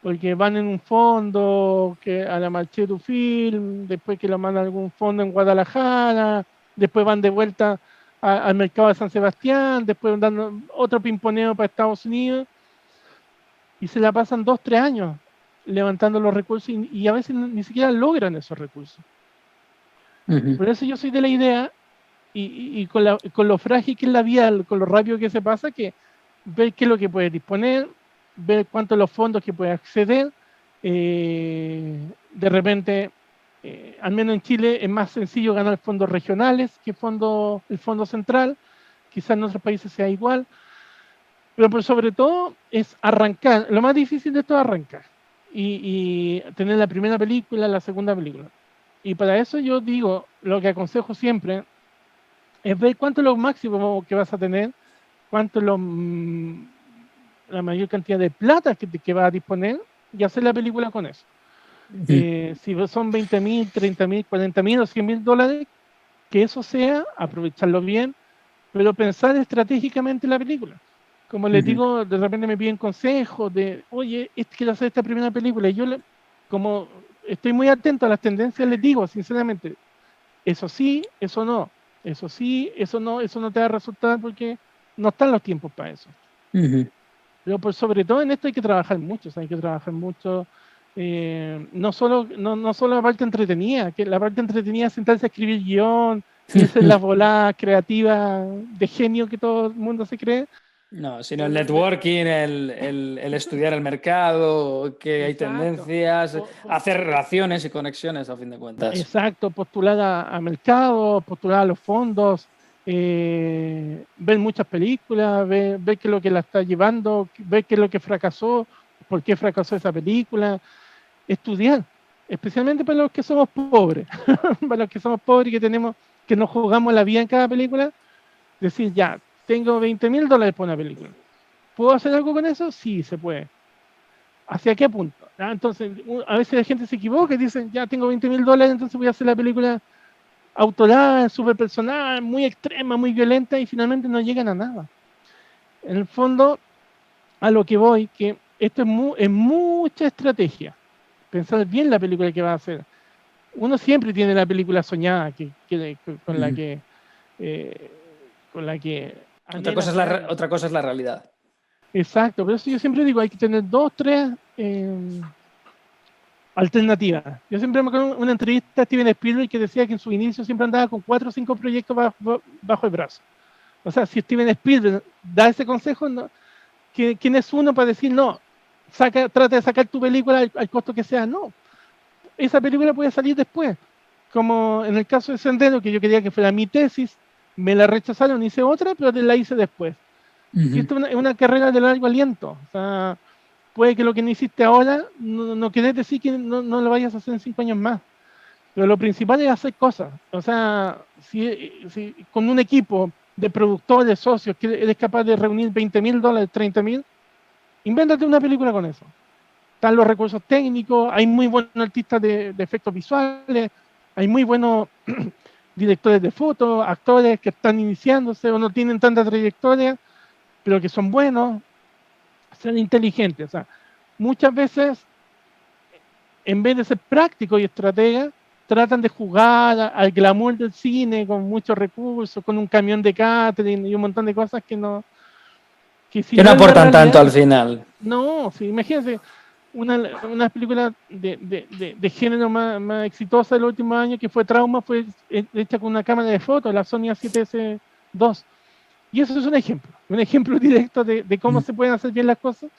Porque van en un fondo, que a la Marché du Film, después que lo mandan a algún fondo en Guadalajara, después van de vuelta al mercado de San Sebastián, después dando otro pimponeo para Estados Unidos, y se la pasan 2, 3 años levantando los recursos y a veces ni siquiera logran esos recursos. Por eso yo soy de la idea, y con lo frágil que es la vida, con lo rápido que se pasa, que ver qué es lo que puedes disponer, ver cuántos los fondos que puedes acceder. De repente, al menos en Chile, es más sencillo ganar fondos regionales que el fondo central. Quizás en otros países sea igual. Pero por sobre todo es arrancar. Lo más difícil de todo es arrancar. Y tener la primera película, la segunda película. Y para eso yo digo, lo que aconsejo siempre es ver cuánto es lo máximo que vas a tener, cuánto es la mayor cantidad de plata que vas a disponer, y hacer la película con eso. Ujú. Si son 20.000, 30.000, 40.000 o 100.000 dólares, que eso sea, aprovecharlo bien, pero pensar estratégicamente la película. Como les Ujú. digo, de repente me piden consejos de, oye, quiero hacer esta primera película. Y yo, como estoy muy atento a las tendencias, les digo, sinceramente, eso sí, eso no. Eso sí, eso no te va a resultar porque no están los tiempos para eso. Ujú. Pero por sobre todo en esto hay que trabajar mucho, o sea, hay que trabajar mucho. No solo la parte entretenida, que la parte entretenida es sentarse a escribir guión, irse en las voladas creativas de genio que todo el mundo se cree. No, sino Pero el networking, el estudiar el mercado, que hay exacto, tendencias, po- po- hacer relaciones y conexiones a fin de cuentas. exacto, postular a mercado, postular a los fondos, ver muchas películas, ver qué es lo que la está llevando, ver qué es lo que fracasó, por qué fracasó esa película, estudiar, especialmente para los que somos pobres, para los que somos pobres y que nos jugamos la vida en cada película, decir, ya, tengo 20.000 dólares por una película. ¿Puedo hacer algo con eso? Sí, se puede. ¿Hacia qué punto? ¿Ah? Entonces, a veces la gente se equivoca y dicen, ya tengo 20.000 dólares, entonces voy a hacer la película autoral, súper personal, muy extrema, muy violenta y finalmente no llegan a nada. En el fondo, a lo que voy, que esto es mucha estrategia. Pensar bien la película que va a hacer. Uno siempre tiene la película soñada con la Ujú. que eh, con la que Otra anhela cosa es hace años. otra cosa es la realidad. Exacto, pero eso yo siempre digo, hay que tener dos, tres alternativas. Yo siempre me acuerdo de una entrevista a Steven Spielberg que decía que en su inicio siempre andaba con 4 o 5 proyectos bajo el brazo. O sea, si Steven Spielberg da ese consejo, no, ¿quién es uno para decir no? Trata de sacar tu película al costo que sea. No, esa película puede salir después. Como en el caso de Sendero, que yo quería que fuera mi tesis, me la rechazaron, hice otra, pero la hice después. Y Ujú. esto es una carrera de largo aliento. O sea, puede que lo que no hiciste ahora no quiere decir que no lo vayas a hacer en 5 años más. Pero lo principal es hacer cosas. O sea, si con un equipo de productores, socios, que eres capaz de reunir 20.000 dólares, 30.000, invéntate una película con eso. Están los recursos técnicos, hay muy buenos artistas de efectos visuales, hay muy buenos directores de fotos, actores que están iniciándose o no tienen tanta trayectoria, pero que son buenos, sean inteligentes. O sea, muchas veces, en vez de ser prácticos y estrategas, tratan de jugar al glamour del cine con muchos recursos, con un camión de catering y un montón de cosas que si Que no no es la aportan tanto al realidad, final. no, sí, imagínense, una película de género más exitosa del último año que fue Trauma, fue hecha con una cámara de fotos, la Sony A7S II. Y eso es un ejemplo directo de cómo se pueden hacer bien las cosas.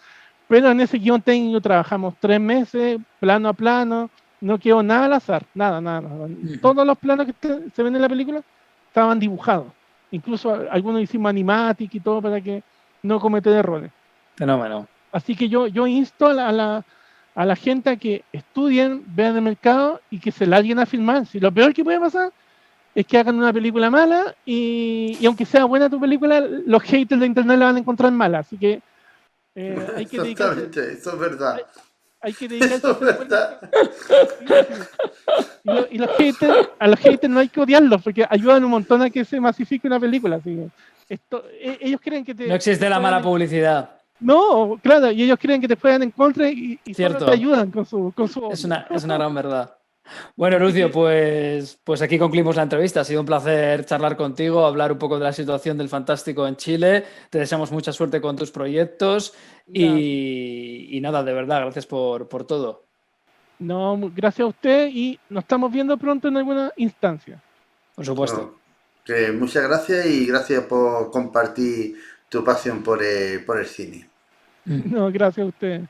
Pero en ese guión técnico trabajamos 3 meses, plano a plano, no quedó nada al azar, nada, nada, nada. Ujú. Todos los planos que se ven en la película estaban dibujados. Incluso algunos hicimos animatic y todo para que no cometer errores. Fenómeno. Así que yo insto a la gente a que estudien, vean el mercado y que se larguen a filmar. Si lo peor que puede pasar es que hagan una película mala y aunque sea buena tu película, los haters de internet la van a encontrar mala. Así que hay que dedicarse, Exactamente, eso es hay, verdad. hay que dedicarse Eso a es hacer buenas verdad. películas. Sí, sí. A los haters no hay que odiarlos porque ayudan un montón a que se masifique una película. Así que ellos creen que No te existe la juegan mala publicidad. no, claro, y ellos creen que te juegan en contra y solo te Cierto. ayudan con su odio. Es una gran verdad. Bueno, Así Lucio, que, pues aquí concluimos la entrevista. Ha sido un placer charlar contigo, hablar un poco de la situación del Fantástico en Chile. Te deseamos mucha suerte con tus proyectos gracias. y nada, de verdad, gracias por todo. No, gracias a usted y nos estamos viendo pronto en alguna instancia. Por supuesto. Bueno, que muchas gracias y gracias por compartir tu pasión por el cine. Mm. No, gracias a usted.